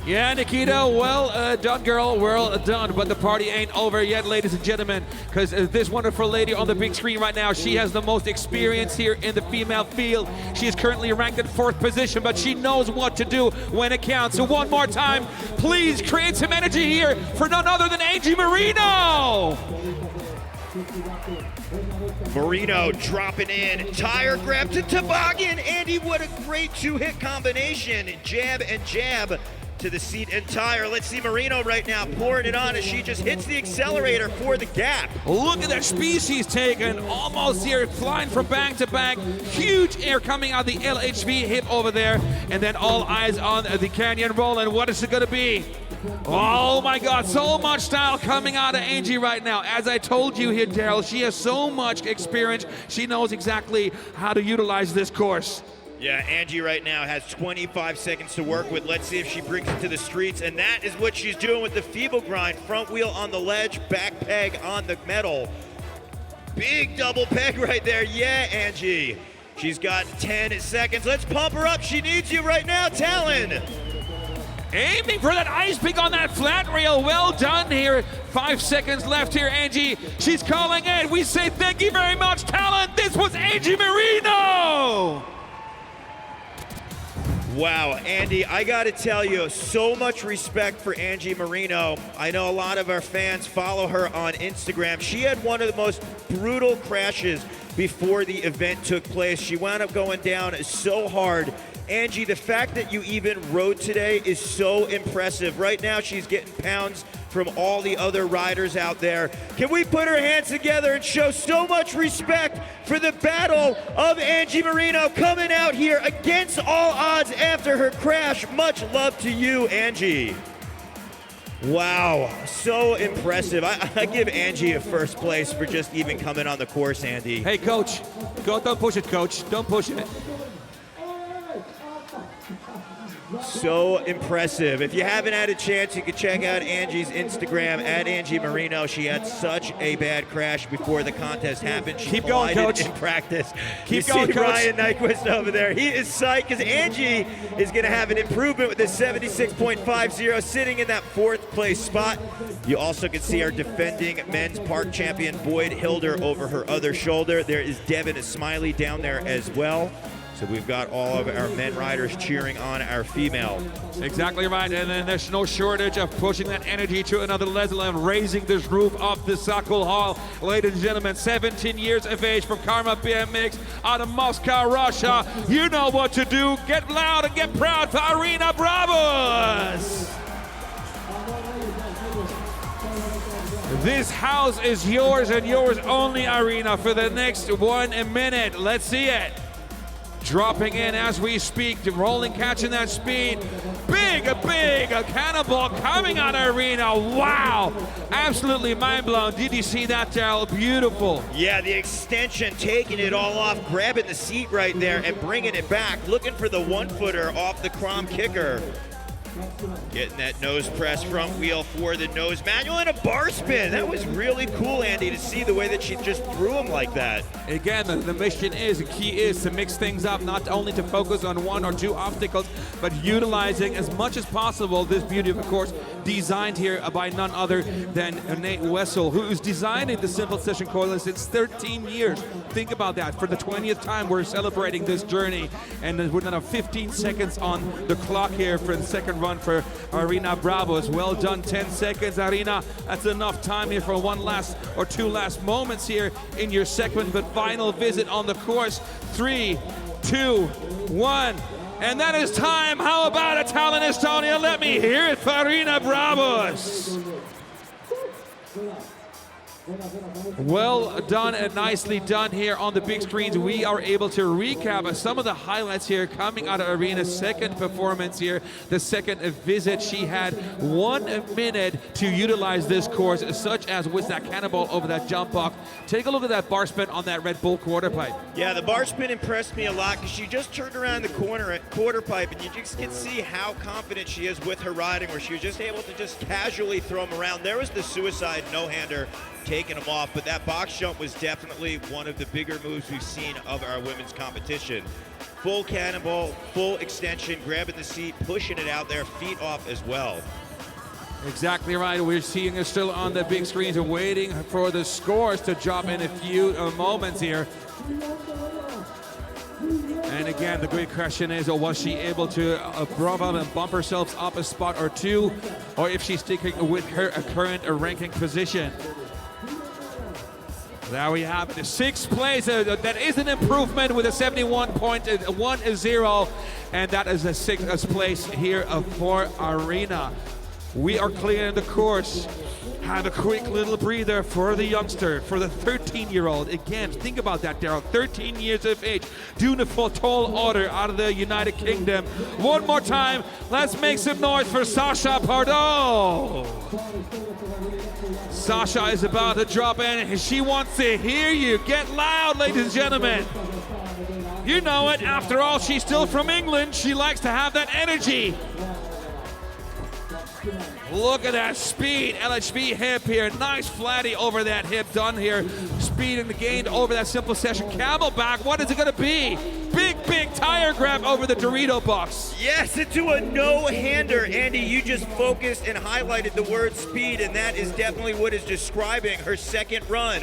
Yeah, Nikita, well done, girl, well done. But the party ain't over yet, ladies and gentlemen, because this wonderful lady on the big screen right now, she has the most experience here in the female field. She is currently ranked in 4th position, but she knows what to do when it counts. So one more time, please create some energy here for none other than Angie Marino. Marino dropping in, tire grab to toboggan. Andy, what a great two-hit combination. Jab and jab to the seat and tire. Let's see Marino right now pouring it on as she just hits the accelerator for the gap. Look at that speed she's taken, almost here, flying from bank to bank. Huge air coming out the LHV hip over there, and then all eyes on the canyon roll. And what is it gonna be? Oh my God, so much style coming out of Angie right now. As I told you here, Daryl, she has so much experience. She knows exactly how to utilize this course. Yeah, Angie right now has 25 seconds to work with. Let's see if she brings it to the streets, and that is what she's doing with the feeble grind. Front wheel on the ledge, back peg on the metal. Big double peg right there. Yeah, Angie. She's got 10 seconds. Let's pump her up. She needs you right now, Tallinn. Aiming for that ice pick on that flat rail. Well done here. 5 seconds left here, Angie. She's calling in. We say thank you very much, Tallinn. This was Angie Marino. Wow, Andy, I gotta tell you, so much respect for Angie Marino. I know a lot of our fans follow her on Instagram. She had one of the most brutal crashes before the event took place. She wound up going down so hard. Angie, the fact that you even rode today is so impressive. Right now, she's getting pounds from all the other riders out there. Can we put our hands together and show so much respect for the battle of Angie Marino coming out here against all odds after her crash? Much love to you, Angie. Wow, so impressive. I give Angie a first place for just even coming on the course, Andy. Hey, coach, don't push it, coach. Don't push it. So impressive. If you haven't had a chance, you can check out Angie's Instagram, at Angie Marino. She had such a bad crash before the contest happened. She Keep going, coach. In practice. Keep going, coach. Ryan Nyquist over there. He is psyched because Angie is going to have an improvement with a 76.50, sitting in that 4th place spot. You also can see our defending men's park champion, Boyd Hilder, over her other shoulder. There is Devin Smiley down there as well. So we've got all of our men riders cheering on our female. Exactly right, and then there's no shortage of pushing that energy to another level and raising this roof of the Saku Hall. Ladies and gentlemen, 17 years of age from Karma BMX out of Moscow, Russia. You know what to do. Get loud and get proud for Arena Bravos. This house is yours and yours only, Arena, for the next 1 minute. Let's see it. Dropping in as we speak, rolling, catching that speed. Big cannonball coming out of Arena. Wow, absolutely mind blown. Did you see that, Daryl? Beautiful. Yeah, the extension, taking it all off, grabbing the seat right there and bringing it back, looking for the 1-footer off the Crom kicker. Getting that nose press front wheel for the nose manual and a bar spin. That was really cool, Andy, to see the way that she just threw him like that. Again, the mission is, the key is to mix things up, not only to focus on one or two obstacles, but utilizing as much as possible this beauty, of course, designed here by none other than Nate Wessel, who is designing the Simple Session cordially since 13 years. Think about that. For the 20th time, we're celebrating this journey, and we're now 15 seconds on the clock here for the second run for Arina Bravos. Well done, 10 seconds, Arina. That's enough time here for one last or two last moments here in your second but final visit on the course. 3, 2, 1. And that is time. How about it, Tallinn, Estonia? Let me hear it for Arina Bravos. Well done and nicely done here on the big screens. We are able to recap some of the highlights here coming out of Arina's second performance here, the second visit. She had 1 minute to utilize this course, such as with that cannonball over that jump off. Take a look at that bar spin on that Red Bull quarter pipe. Yeah, the bar spin impressed me a lot because she just turned around the corner at quarter pipe, and you just can see how confident she is with her riding, where she was just able to just casually throw them around. There was the suicide no-hander taking him off, but that box jump was definitely one of the bigger moves we've seen of our women's competition. Full cannonball, full extension, grabbing the seat, pushing it out there, feet off as well. Exactly right. We're seeing it still on the big screens and waiting for the scores to drop in a few moments here. And again, the great question is, was she able to bump up and bump herself up a spot or two, or if she's sticking with her current ranking position? There we have it, 6th place. That is an improvement with a 71.10, and that is the 6th place here for Arina. We are clearing the course. Have a quick little breather for the youngster, for the 13-year-old. Again, think about that, Daryl. 13 years of age, doing a full tall order out of the United Kingdom. One more time, let's make some noise for Sasha Pardo. Sasha is about to drop in, and she wants to hear you. Get loud, ladies and gentlemen. You know it, after all, she's still from England. She likes to have that energy. Look at that speed, LHV hip here. Nice flatty over that hip done here. Speed and the gain over that Simple Session camelback. What is it gonna be? Big tire grab over the Dorito box. Yes, into a no-hander. Andy, you just focused and highlighted the word speed, and that is definitely what is describing her second run.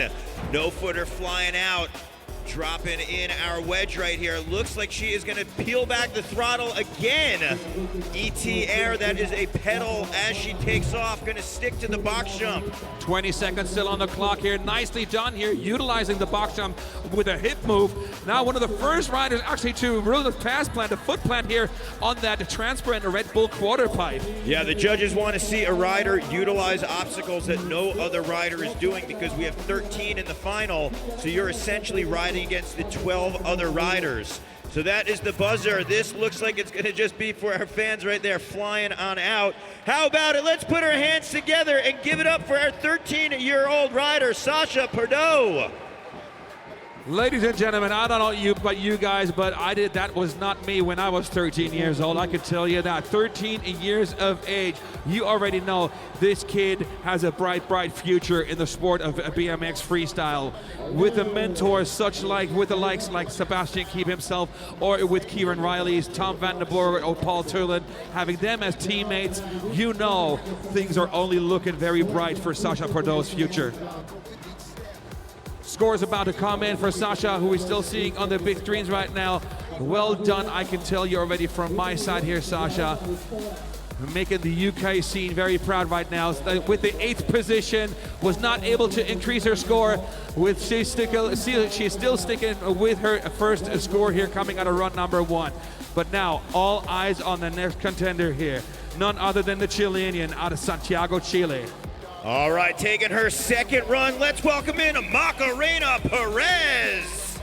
No footer flying out. Dropping in our wedge right here. Looks like she is going to peel back the throttle again. ET Air, that is a pedal as she takes off. Going to stick to the box jump. 20 seconds still on the clock here. Nicely done here, utilizing the box jump with a hip move. Now one of the first riders actually to really pass plant, a foot plant here on that transparent Red Bull quarter pipe. Yeah, the judges want to see a rider utilize obstacles that no other rider is doing, because we have 13 in the final. So you're essentially riding against the 12 other riders. So that is the buzzer. This looks like it's going to just be for our fans right there flying on out. How about it? Let's put our hands together and give it up for our 13-year-old rider, Sasha Pardo. Ladies and gentlemen, I don't know about you guys, but that was not me when I was 13 years old. I could tell you that. 13 years of age. You already know this kid has a bright future in the sport of BMX freestyle. With the mentors with the likes like Sebastian Keeb himself, or with Kieran Riley's, Tom Van den Borg, or Paul Turlin, having them as teammates, you know things are only looking very bright for Sasha Pardo's future. Scores about to come in for Sasha, who we're still seeing on the big screens right now. Well done, I can tell you already from my side here, Sasha. Making the UK scene very proud right now. With the 8th position, was not able to increase her score. She's still sticking with her first score here coming out of run number 1. But now, all eyes on the next contender here. None other than the Chilean out of Santiago, Chile. All right, taking her second run, let's welcome in Macarena Perez.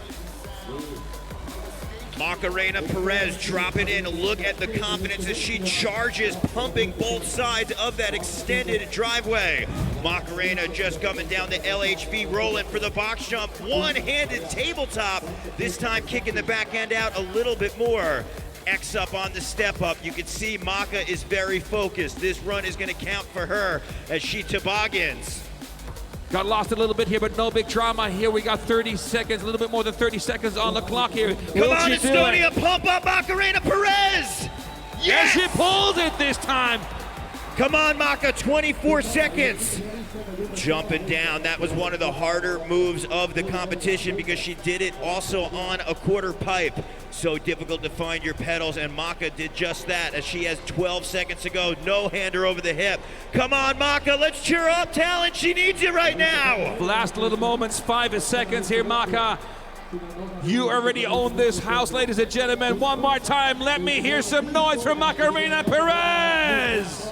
Macarena Perez dropping in. Look at the confidence as she charges, pumping both sides of that extended driveway. Macarena just coming down the LHV, rolling for the box jump. One-handed tabletop, this time kicking the back end out a little bit more. X up on the step up. You can see Maka is very focused. This run is going to count for her as she toboggans. Got lost a little bit here, but no big drama here. We got 30 seconds, a little bit more than 30 seconds on the clock here. Come on, Estonia, pump up Macarena Perez! Yes, she pulls it this time. Come on, Maka, 24 seconds. Jumping down, that was one of the harder moves of the competition because she did it also on a quarter pipe. So difficult to find your pedals, and Maka did just that as she has 12 seconds to go. No hander over the hip. Come on, Maka, let's cheer up Tallinn. She needs you right now. Last little moments, 5 seconds here, Maka. You already own this house, ladies and gentlemen. One more time, let me hear some noise from Macarena Perez.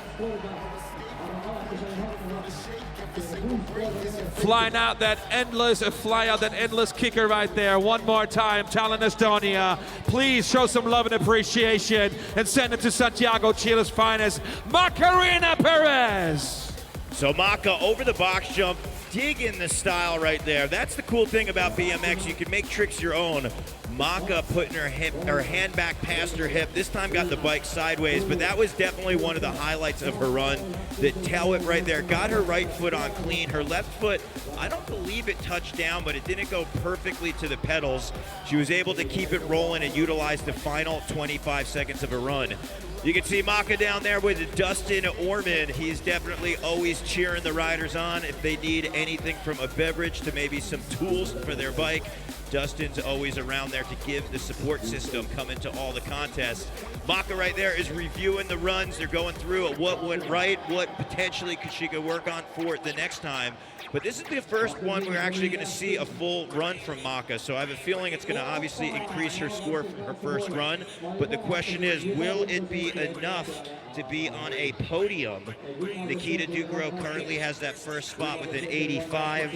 Flying out that endless kicker right there. One more time, Tallinn, Estonia. Please show some love and appreciation and send it to Santiago, Chile's finest, Macarena Perez. So Maka over the box jump, digging the style right there. That's the cool thing about BMX. You can make tricks your own. Maka putting her hand back past her hip. This time got the bike sideways, but that was definitely one of the highlights of her run. The tail whip right there, got her right foot on clean. Her left foot, I don't believe it touched down, but it didn't go perfectly to the pedals. She was able to keep it rolling and utilize the final 25 seconds of a run. You can see Maka down there with Dustin Orman. He's definitely always cheering the riders on if they need anything from a beverage to maybe some tools for their bike. Dustin's always around there to give the support system coming to all the contests. Maka right there is reviewing the runs. They're going through what went right, what potentially she could work on for the next time. But this is the first one we're actually going to see a full run from Maka, so I have a feeling it's going to obviously increase her score from her first run. But the question is, will it be enough to be on a podium? Nikita Dugro currently has that first spot with an 85,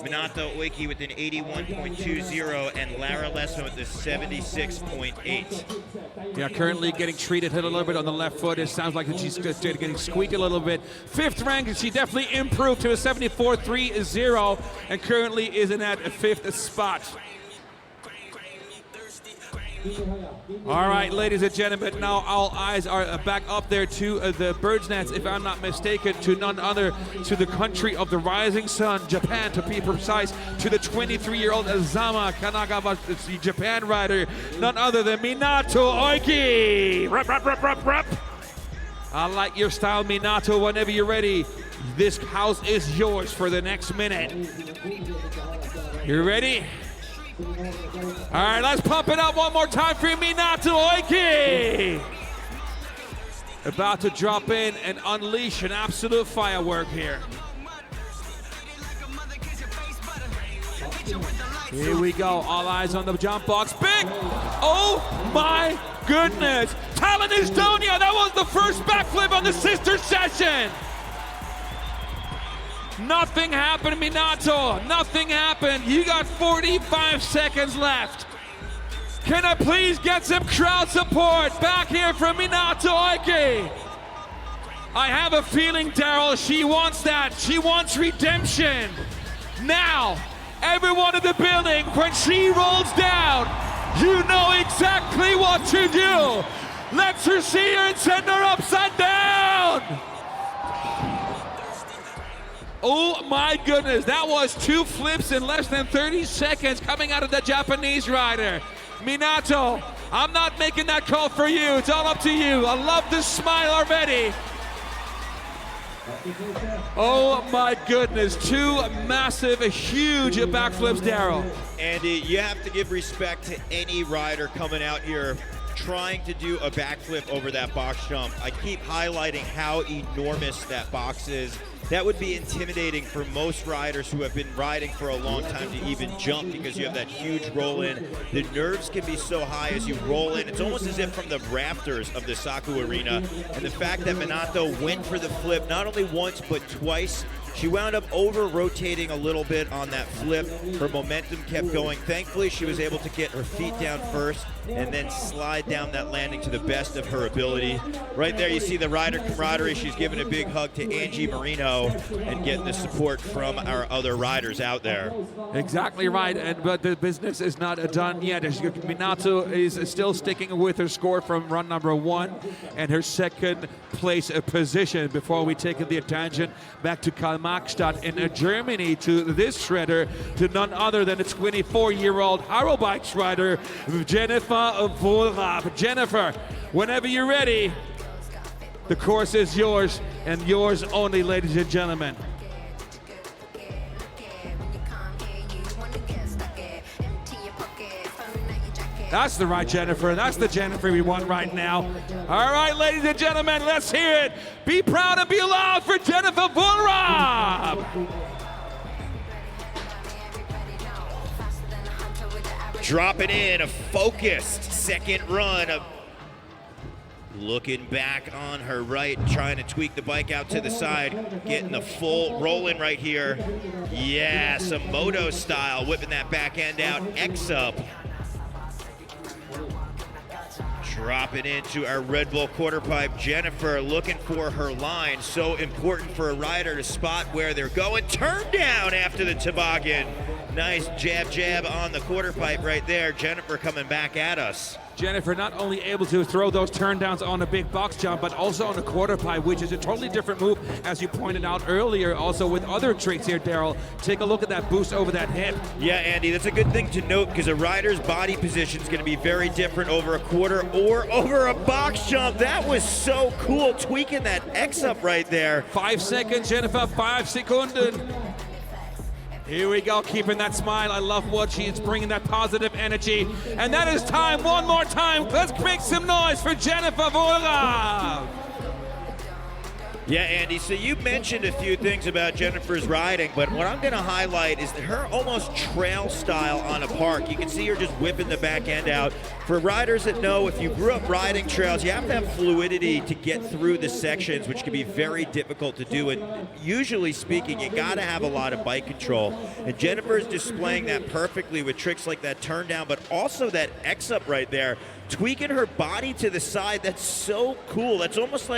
Minato Oiki with an 81.20, and Lara Lesman with a 76.8. Yeah, currently getting treated a little bit on the left foot. It sounds like she's getting squeaked a little bit. 5th rank, and she definitely improved to a 74.30, and currently is in that 5th spot. All right, ladies and gentlemen, now all eyes are back up there to the bird's nest, if I'm not mistaken, to none other, to the country of the rising sun, Japan, to be precise, to the 23-year-old Azama Kanagawa, the Japan rider, none other than Minato Oiki. Rep, rep, rep, rep, rep. I like your style, Minato. Whenever you're ready, this house is yours for the next minute. You ready? All right, let's pump it up one more time for Minato Oiki. About to drop in and unleash an absolute firework here. Here we go, all eyes on the jump box. Big, oh my goodness. Tallinn, Estonia, that was the first backflip on the sister session. Nothing happened, Minato. Nothing happened. You got 45 seconds left. Can I please get some crowd support back here from Minato Oiki? I have a feeling, Daryl, she wants that. She wants redemption. Now, everyone in the building, when she rolls down, you know exactly what to do. Let's her see her and send her upside down. Oh my goodness, that was 2 flips in less than 30 seconds coming out of the Japanese rider. Minato, I'm not making that call for you. It's all up to you. I love this smile already. Oh my goodness, 2 massive, huge backflips, Daryl. Andy, you have to give respect to any rider coming out here trying to do a backflip over that box jump. I keep highlighting how enormous that box is. That would be intimidating for most riders who have been riding for a long time to even jump because you have that huge roll in. The nerves can be so high as you roll in. It's almost as if from the rafters of the Saku arena. And the fact that Minato went for the flip not only once but twice She wound up over-rotating a little bit on that flip. Her momentum kept going. Thankfully, she was able to get her feet down first and then slide down that landing to the best of her ability. Right there, you see the rider camaraderie. She's giving a big hug to Angie Marino and getting the support from our other riders out there. Exactly right, but the business is not done yet. Minato is still sticking with her score from run number 1 and her second place position before we take the tangent back to Karl-Marx-Stadt in Germany to this shredder, to none other than a 24-year-old Haro Bikes rider, Jennifer Wohlrab. Jennifer, whenever you're ready, the course is yours and yours only, ladies and gentlemen. That's the right Jennifer. That's the Jennifer we want right now. All right, ladies and gentlemen, let's hear it. Be proud and be loud for Jennifer Wohlrab. Dropping in a focused second run. Looking back on her right, trying to tweak the bike out to the side, getting the full rolling right here. Yeah, some moto style, whipping that back end out, X up. Dropping into our Red Bull quarter pipe. Jennifer looking for her line. So important for a rider to spot where they're going. Turn down after the toboggan. Nice jab on the quarter pipe right there. Jennifer coming back at us. Jennifer not only able to throw those turndowns on a big box jump, but also on a quarter pipe, which is a totally different move, as you pointed out earlier, also with other tricks here, Daryl. Take a look at that boost over that hip. Yeah, Andy, that's a good thing to note because a rider's body position is going to be very different over a quarter or over a box jump. That was so cool, tweaking that X up right there. 5 seconds, Jennifer, 5 Sekunden. Here we go, keeping that smile. I love what she's bringing, that positive energy. And that is time, one more time. Let's make some noise for Jennifer Wohlrab. Yeah, Andy, so you mentioned a few things about Jennifer's riding, but what I'm going to highlight is that her almost trail style on a park. You can see her just whipping the back end out. For riders that know, if you grew up riding trails, you have to have fluidity to get through the sections, which can be very difficult to do. And usually speaking, you got to have a lot of bike control. And Jennifer is displaying that perfectly with tricks like that turn down, but also that X up right there, tweaking her body to the side. That's so cool. That's almost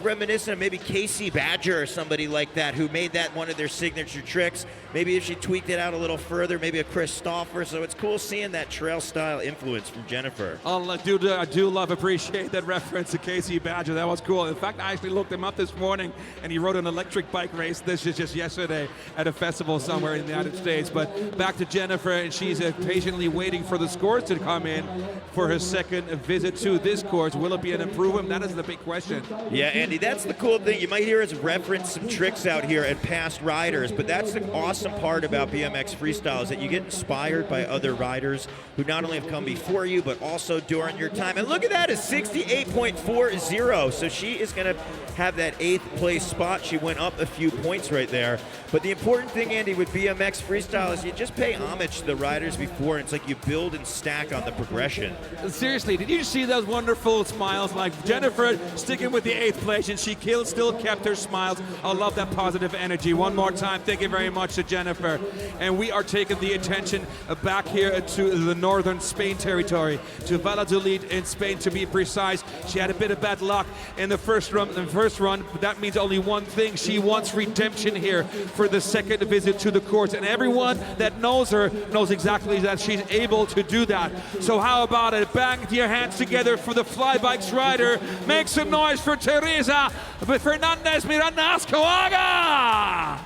reminiscent of maybe Casey Badger or somebody like that who made that one of their signature tricks. Maybe if she tweaked it out a little further, maybe a Chris Stauffer. So it's cool seeing that trail style influence from Jennifer. Oh, I do appreciate that reference to Casey Badger. That was cool. In fact, I actually looked him up this morning, and he rode an electric bike race. This is just yesterday at a festival somewhere in the United States. But back to Jennifer, and she's patiently waiting for the scores to come in for her second visit to this course. Will it be an improvement? That is the big question. Yeah, Andy, that's the cool thing. You might hear us reference some tricks out here and past riders, but that's the awesome part about BMX Freestyle is that you get inspired by other riders who not only have come before you, but also during your time. And look at that, a 68.40. So she is going to have that 8th place spot. She went up a few points right there. But the important thing, Andy, with BMX Freestyle is you just pay homage to the riders before, and it's like you build and stack on the progression. Seriously, did you see those wonderful smiles? Like Jennifer sticking with the 8th place, and she still kept her smiles. I love that positive energy. One more time, thank you very much to Jennifer. And we are taking the attention back here to the northern Spain territory, to Valladolid in Spain to be precise. She had a bit of bad luck in the first run, but that means only one thing. She wants redemption here for the second visit to the course. And everyone that knows her knows exactly that she's able to do that. So how about it? Bang your hands together for the Flybikes rider. Make some noise for Teresa Fernandez Miranda Ascoaga.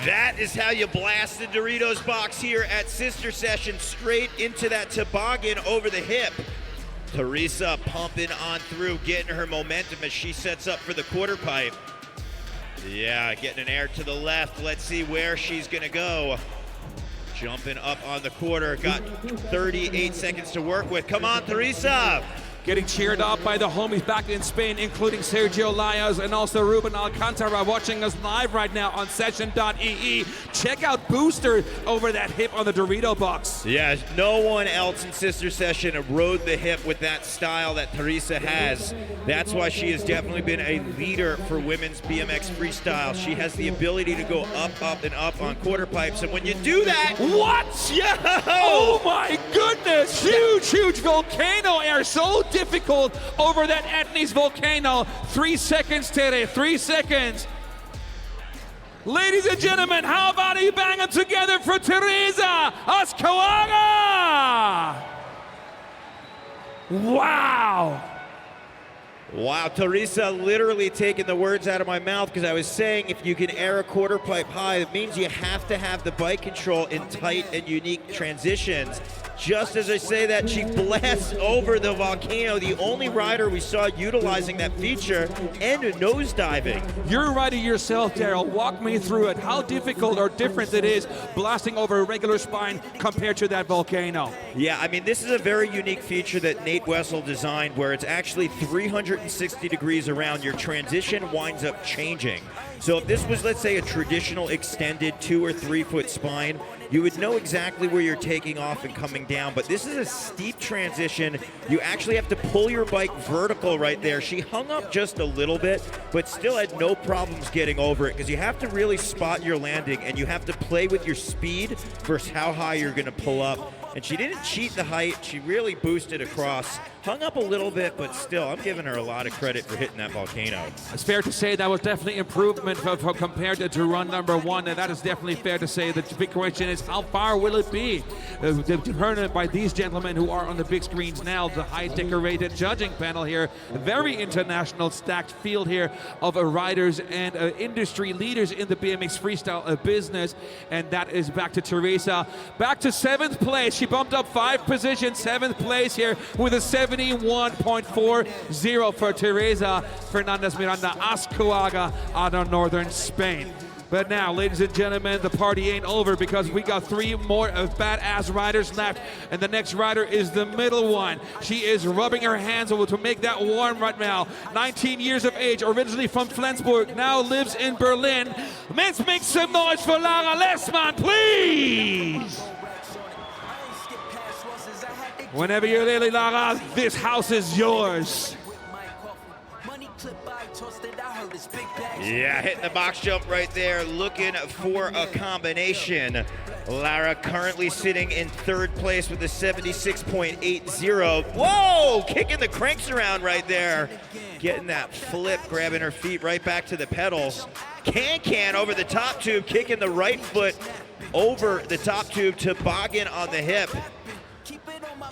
That is how you blast the Doritos box here at Sister Session, straight into that toboggan over the hip. Teresa pumping on through, getting her momentum as she sets up for the quarter pipe. Yeah, getting an air to the left. Let's see where she's gonna go. Jumping up on the quarter, got 38 seconds to work with. Come on, Teresa. getting cheered up by the homies back in Spain, including Sergio Layas and also Ruben Alcantara watching us live right now on session.ee. Check out Booster over that hip on the Dorito box. Yeah, no one else in Sister Session rode the hip with that style that Teresa has. That's why she has definitely been a leader for women's BMX freestyle. She has the ability to go up, up, and up on quarter pipes, and when you do that... What? Yo! Oh my goodness! Huge volcano air. So difficult over that Etnies volcano. 3 seconds, Tere. 3 seconds. Ladies and gentlemen, how about you bang them together for Teresa Ascoaga? Wow. Wow, Teresa literally taking the words out of my mouth, because I was saying if you can air a quarter pipe high, it means you have to have the bike control in tight and unique transitions. Just as I say that, she blasts over the volcano, the only rider we saw utilizing that feature, and nosediving. You're a rider yourself, Daryl. Walk me through it. How difficult or different it is blasting over a regular spine compared to that volcano. Yeah, I mean, this is a very unique feature that Nate Wessel designed, where it's actually 360 degrees around. Your transition winds up changing. So if this was, let's say, a traditional extended 2 or 3 foot spine, you would know exactly where you're taking off and coming down, but this is a steep transition. You actually have to pull your bike vertical right there. She hung up just a little bit, but still had no problems getting over it, because you have to really spot your landing, and you have to play with your speed versus how high you're gonna pull up. And she didn't cheat the height, she really boosted across. Hung up a little bit, but still, I'm giving her a lot of credit for hitting that volcano. It's fair to say that was definitely improvement compared to run number 1, and that is definitely fair to say. The big question is, how far will it be? Determined by these gentlemen who are on the big screens now, the high decorated judging panel here. A very international stacked field here of riders and industry leaders in the BMX freestyle business, and that is back to Teresa. Back to 7th place. She bumped up 5 positions, 7th place here with a 71.40 for Teresa Fernandez Miranda Ascoaga out of northern Spain. But now, ladies and gentlemen, the party ain't over, because we got 3 more badass riders left, and the next rider is the middle one. She is rubbing her hands over to make that warm right now. 19 years of age, originally from Flensburg, now lives in Berlin. Let's make some noise for Lara Lessmann, please! Whenever you're ready, Lara, this house is yours. Yeah, hitting the box jump right there, looking for a combination. Lara currently sitting in 3rd place with a 76.80. Whoa, kicking the cranks around right there. Getting that flip, grabbing her feet right back to the pedals. Can over the top tube, kicking the right foot over the top tube, toboggan on the hip.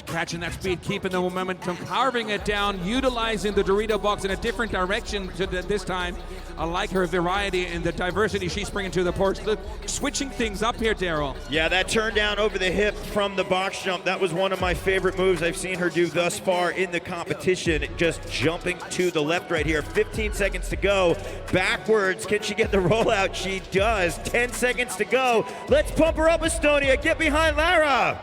Catching that speed, keeping the momentum, carving it down, utilizing the Dorito box in a different direction this time. I like her variety and the diversity she's bringing to the porch. Look, switching things up here, Daryl. Yeah, that turn down over the hip from the box jump, that was one of my favorite moves I've seen her do thus far in the competition. Just jumping to the left right here. 15 seconds to go. Backwards, can she get the rollout? She does. 10 seconds to go. Let's pump her up, Estonia. Get behind Lara.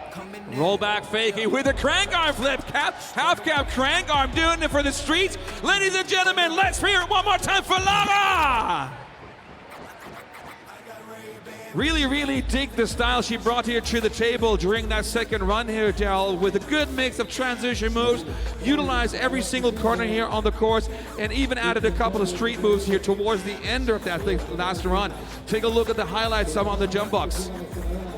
Roll back fakie with a crank arm flip. Half cap crank arm, doing it for the streets. Ladies and gentlemen, let's hear it one more time for Lara. Really dig the style she brought here to the table during that second run here, Daryl, with a good mix of transition moves, utilized every single corner here on the course, and even added a couple of street moves here towards the end of that last run. Take a look at the highlights on the jump box.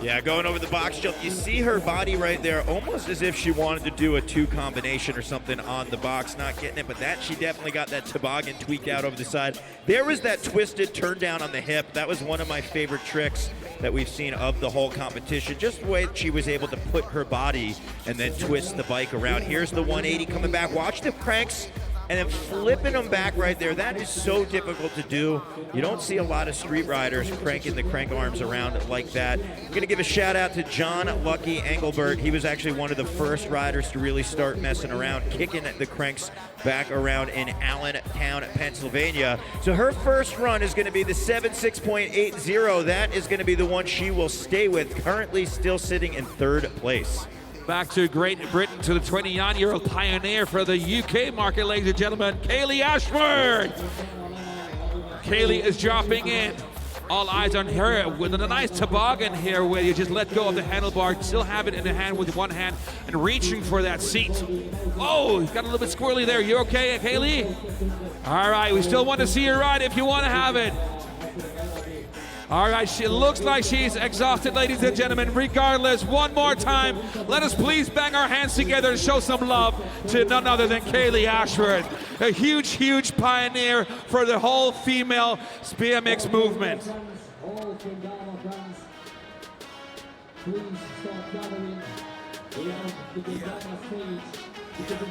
Yeah, going over the box jump, you see her body right there, almost as if she wanted to do a 2 combination or something on the box, not getting it, but that she definitely got that toboggan tweaked out over the side. There was that twisted turn down on the hip. That was one of my favorite tricks that we've seen of the whole competition, just the way she was able to put her body and then twist the bike around. Here's the 180 coming back. Watch the cranks and then flipping them back right there. That is so difficult to do. You don't see a lot of street riders cranking the crank arms around like that. I'm gonna give a shout out to John Lucky Engelbert. He was actually one of the first riders to really start messing around, kicking the cranks back around in Allentown, Pennsylvania. So her first run is gonna be the 76.80. That is gonna be the one she will stay with, currently still sitting in 3rd place. Back to Great Britain, to the 29-year-old pioneer for the UK market, ladies and gentlemen, Kaylee Ashford. Kaylee is dropping in. All eyes on her with a nice toboggan here where you just let go of the handlebar, still have it in the hand with one hand and reaching for that seat. Oh, got a little bit squirrely there. You okay, Kaylee? All right, we still want to see her ride if you want to have it. All right, she looks like she's exhausted, ladies and gentlemen. Regardless, one more time, let us please bang our hands together and show some love to none other than Kaylee Ashford, a huge, huge pioneer for the whole female BMX movement.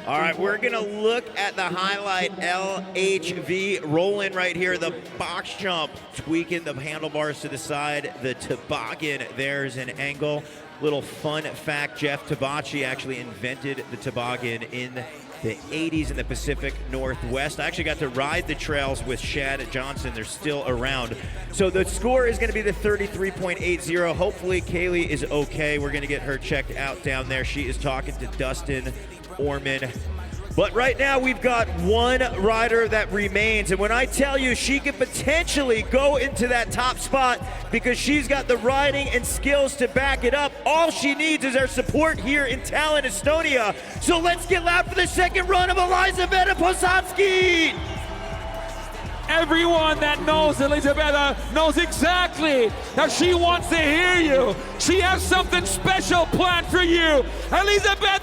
All right, we're gonna look at the highlight LHV rolling right here, the box jump, tweaking the handlebars to the side, the toboggan, there's an angle. Little fun fact, Jeff Tabacci actually invented the toboggan in the 80s in the Pacific Northwest. I actually got to ride the trails with Shad Johnson. They're still around. So the score is going to be the 33.80. Hopefully Kaylee is okay. We're going to get her checked out down there. She is talking to Dustin Orman. But right now we've got one rider that remains, and when I tell you she could potentially go into that top spot because she's got the riding and skills to back it up, all she needs is our support here in Tallinn, Estonia. So let's get loud for the second run of Elizabeth Posadzki. Everyone that knows Elizabeth knows exactly that she wants to hear you. She has something special planned for you. Elizabeth,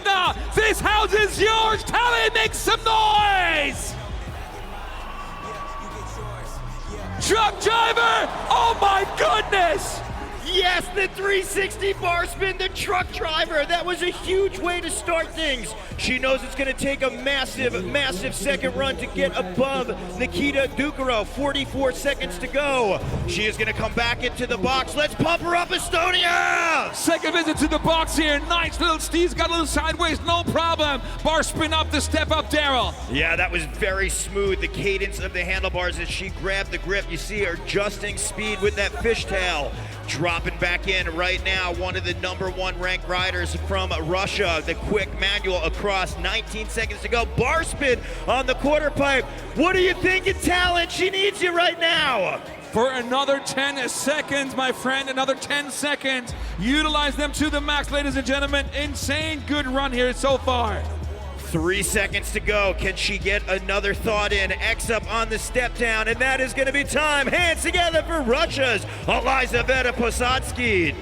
this house is yours. Tallinn, make some noise. Truck driver, oh my goodness. Yes, the 360 bar spin, the truck driver. That was a huge way to start things. She knows it's going to take a massive, massive second run to get above Nikita Ducaro. 44 seconds to go. She is going to come back into the box. Let's pump her up, Estonia! Second visit to the box here. Nice little Steve's got a little sideways, no problem. Bar spin up to step up, Daryl. Yeah, that was very smooth. The cadence of the handlebars as she grabbed the grip. You see her adjusting speed with that fishtail. Dropping back in right now, one of the #1 ranked riders from Russia. The quick manual across, 19 seconds to go. Bar spin on the quarter pipe. What are you thinking, Tallinn? She needs you right now. For another 10 seconds, my friend, another 10 seconds. Utilize them to the max, ladies and gentlemen. Insane good run here so far. 3 seconds to go. Can she get another thought in? X up on the step down, and that is going to be time. Hands together for Russia's Elizabeth Posadzki.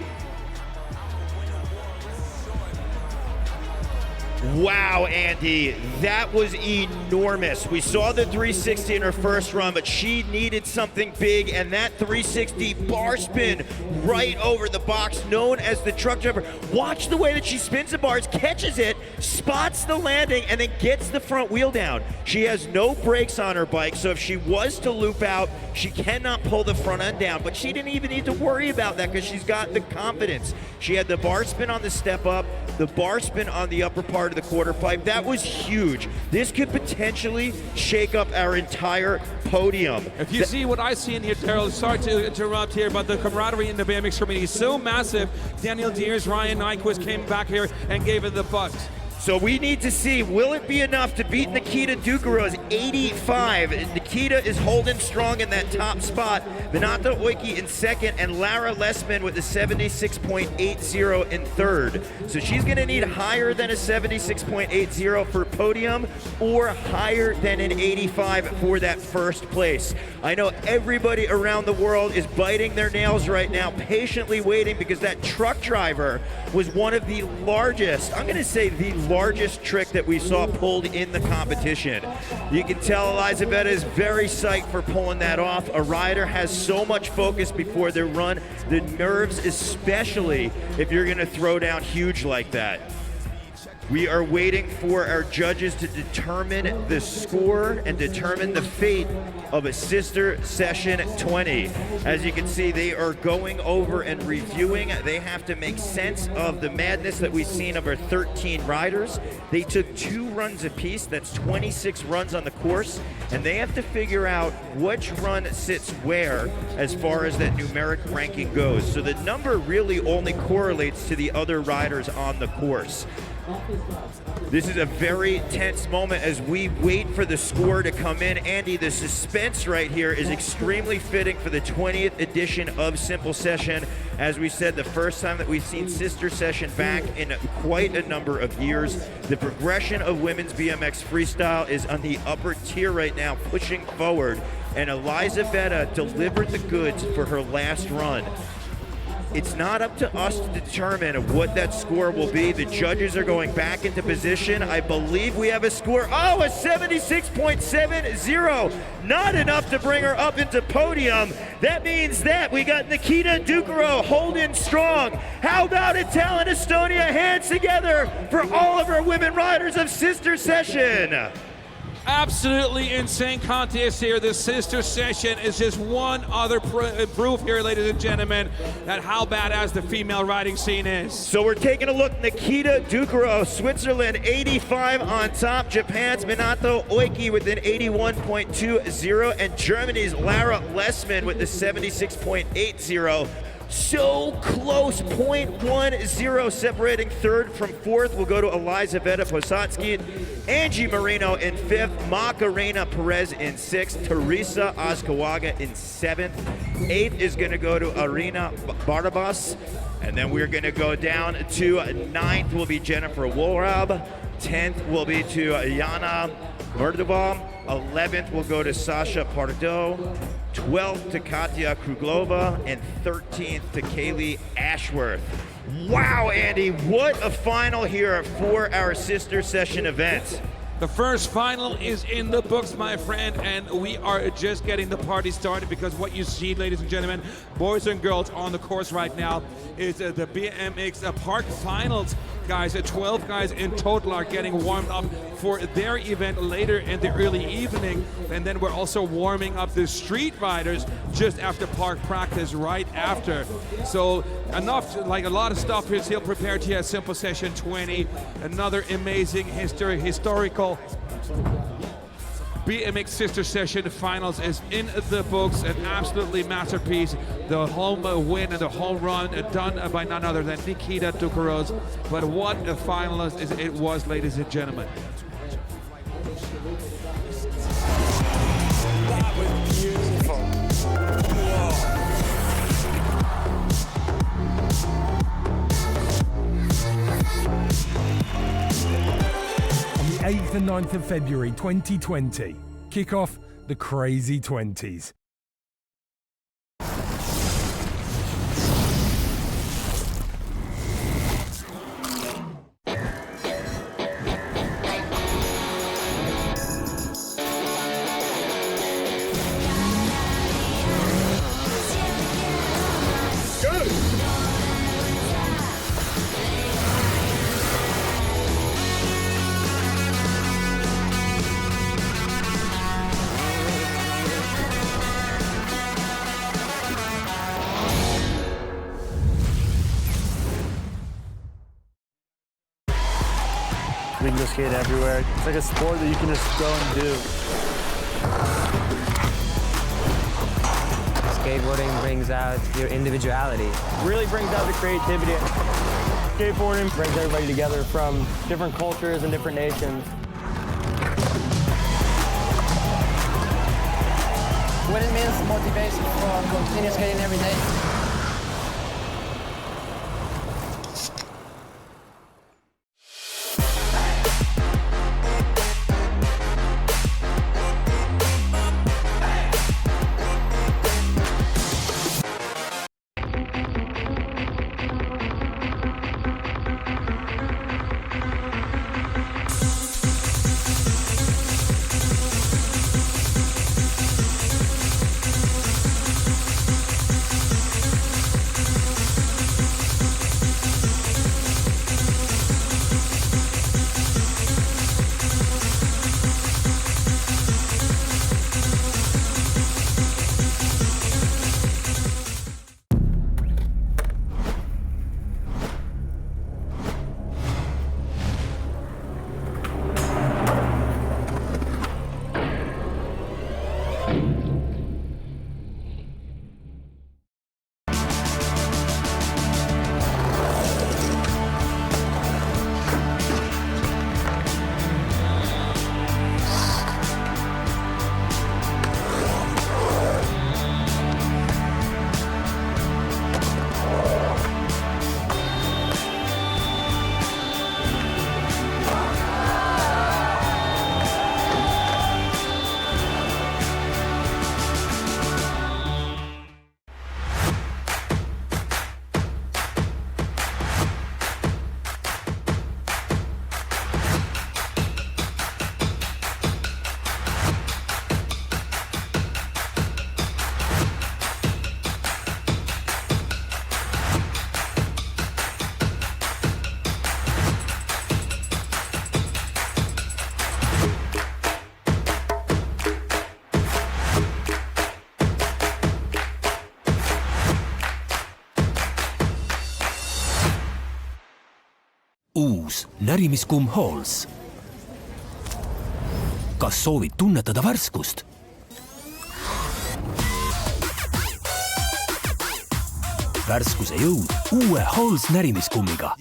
Wow, Andy, that was enormous. We saw the 360 in her first run, but she needed something big, and that 360 bar spin right over the box, known as the truck driver. Watch the way that she spins the bars, catches it, spots the landing, and then gets the front wheel down. She has no brakes on her bike, so if she was to loop out, she cannot pull the front end down, but she didn't even need to worry about that because she's got the confidence. She had the bar spin on the step up, the bar spin on the upper part of the quarter pipe. That was huge. This could potentially shake up our entire podium. If you see what I see in here, Daryl, sorry to interrupt here, but the camaraderie in the BMX community is so massive. Daniel Deers, Ryan Nyquist came back here and gave it the bucks. So we need to see, will it be enough to beat Nikita Ducaro's 85? Nikita is holding strong in that top spot. Benata Oiki in second, and Lara Lessman with a 76.80 in third. So she's gonna need higher than a 76.80 for podium, or higher than an 85 for that first place. I know everybody around the world is biting their nails right now, patiently waiting, because that truck driver was one of the largest, I'm gonna say the largest trick that we saw pulled in the competition. You can tell Elizabeth is very psyched for pulling that off. A rider has so much focus before their run, the nerves, especially if you're gonna throw down huge like that. We are waiting for our judges to determine the score and determine the fate of a Sister Session 20. As you can see, they are going over and reviewing. They have to make sense of the madness that we've seen of our 13 riders. They took 2 runs apiece. That's 26 runs on the course, and they have to figure out which run sits where as far as that numeric ranking goes. So the number really only correlates to the other riders on the course. This is a very tense moment as we wait for the score to come in. Andy, the suspense right here is extremely fitting for the 20th edition of Simple Session. As we said, the first time that we've seen Sister Session back in quite a number of years. The progression of women's BMX freestyle is on the upper tier right now, pushing forward. And Elizaveta delivered the goods for her last run. It's not up to us to determine what that score will be. The judges are going back into position. I believe we have a score. Oh, a 76.70. Not enough to bring her up into podium. That means that we got Nikita Dukaro holding strong. How about it, Tallinn, Estonia? Hands together for all of our women riders of Sister Session. Absolutely insane contest here. The Sister Session is just one other proof here, ladies and gentlemen, that how badass the female riding scene is. So we're taking a look. Nikita Dukaro, Switzerland, 85 on top. Japan's Minato Oiki with an 81.20, and Germany's Lara Lessman with the 76.80. So close, 0.10 separating third from fourth. We'll go to Elizaveta Posadzki, Angie Marino in fifth, Macarena Perez in sixth, Teresa Oskawaga in seventh. Eighth is going to go to Arina Barbas, and then we're going to go down to ninth will be Jennifer Wolrab, 10th will be to Yana Murdova, 11th will go to Sasha Pardo, 12th to Katya Kruglova, and 13th to Kaylee Ashworth. Wow, Andy, what a final here for our Sister Session event. The first final is in the books, my friend, and we are just getting the party started, because what you see, ladies and gentlemen, boys and girls on the course right now is the BMX Park Finals. Guys, 12 guys in total are getting warmed up for their event later in the early evening, and then we're also warming up the street riders just after park practice right after. So enough, like a lot of stuff is still prepared here at Simple Session 20. Another amazing historical BMX Sister Session Finals is in the books. An absolutely masterpiece. The home win and the home run done by none other than Nikita Dukaros. But what a finalist it was, ladies and gentlemen. That was beautiful. On the 8th and 9th of February 2020, kick off the Crazy 20s. We can go skate everywhere. It's like a sport that you can just go and do. Skateboarding brings out your individuality. Really brings out the creativity. Skateboarding brings everybody together from different cultures and different nations. What it means motivation for continue skating every day. Uus närimiskumm Halls. Kas soovid tunnetada värskust? Värskuse jõud uue Halls närimiskummiga.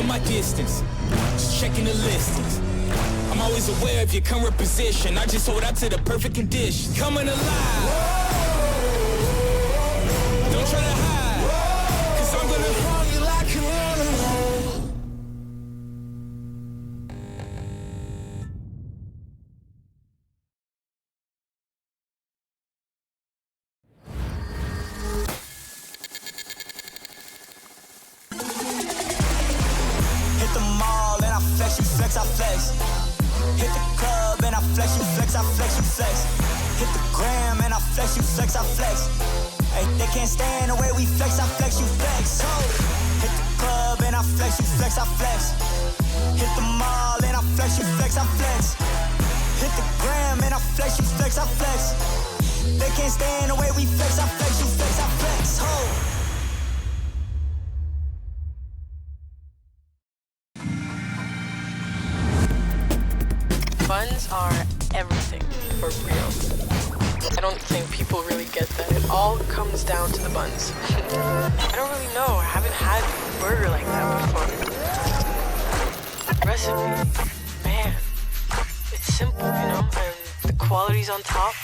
My distance, just checking the listings. I'm always aware of your current position. I just hold out to the perfect conditions. Coming alive. Don't try to hide, 'cause I'm gonna hold you like an animal. I flex. Hit the club and I flex, you flex, I flex, you flex. Hit the gram and I flex, you flex, I flex. Hey, they can't stand the way we flex, I flex, you flex. So, hit the club and I flex, you flex, I flex. Hit the mall and I flex, you flex, I flex. Hit the gram and I flex, you flex, I flex. They can't stand the way we flex, I flex, you flex, I flex. So, buns are everything, for real. I don't think people really get that. It all comes down to the buns. I don't really know. I haven't had a burger like that before. Recipe, man, it's simple, you know, and the quality's on top.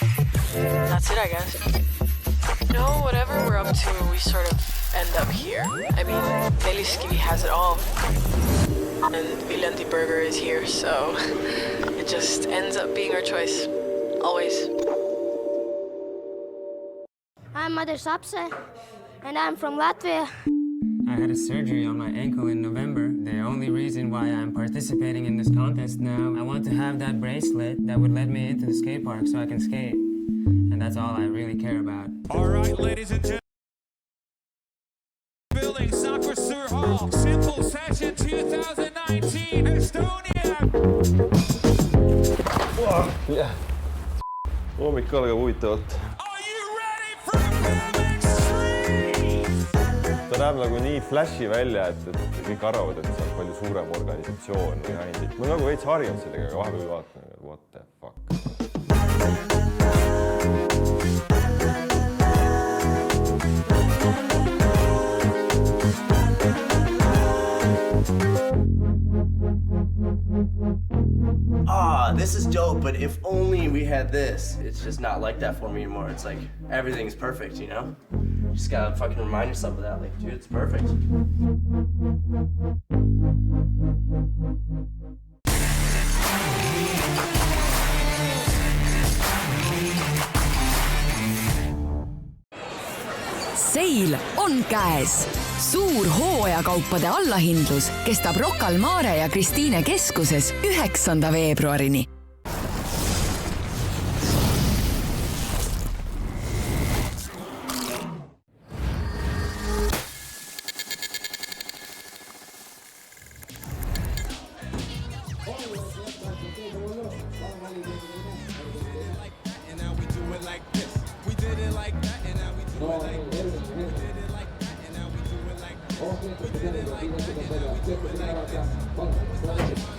That's it, I guess. You know, whatever we're up to, we sort of end up here. I mean, Veliskivi has it all. And Viljandi Burger is here, so it just ends up being our choice. Always. I'm Mother Sapse, and I'm from Latvia. I had a surgery on my ankle in November. The only reason why I'm participating in this contest now, I want to have that bracelet that would let me into the skate park so I can skate. And that's all I really care about. All right, ladies and gentlemen. Building Saku Hall, Simple Session 2019, Estonia! Hommik algab huvitavalt. Ta näeb nagu nii flashi välja, et kõik arvavad, et see on palju suurem organisatsioon. Ma nagu veits harjunud sellega, aga vahepeal vaatan, what the fuck. This is dope, but if only we had this. It's just not like that for me anymore. It's like everything's perfect, you know? You just gotta fucking remind yourself of that. Like, dude, it's perfect. Seil on käes. Suur hooajakaupade allahindlus kestab Rocca al Mare ja Kristiine keskuses 9. veebruarini. We did it like that, yeah, we do it like this.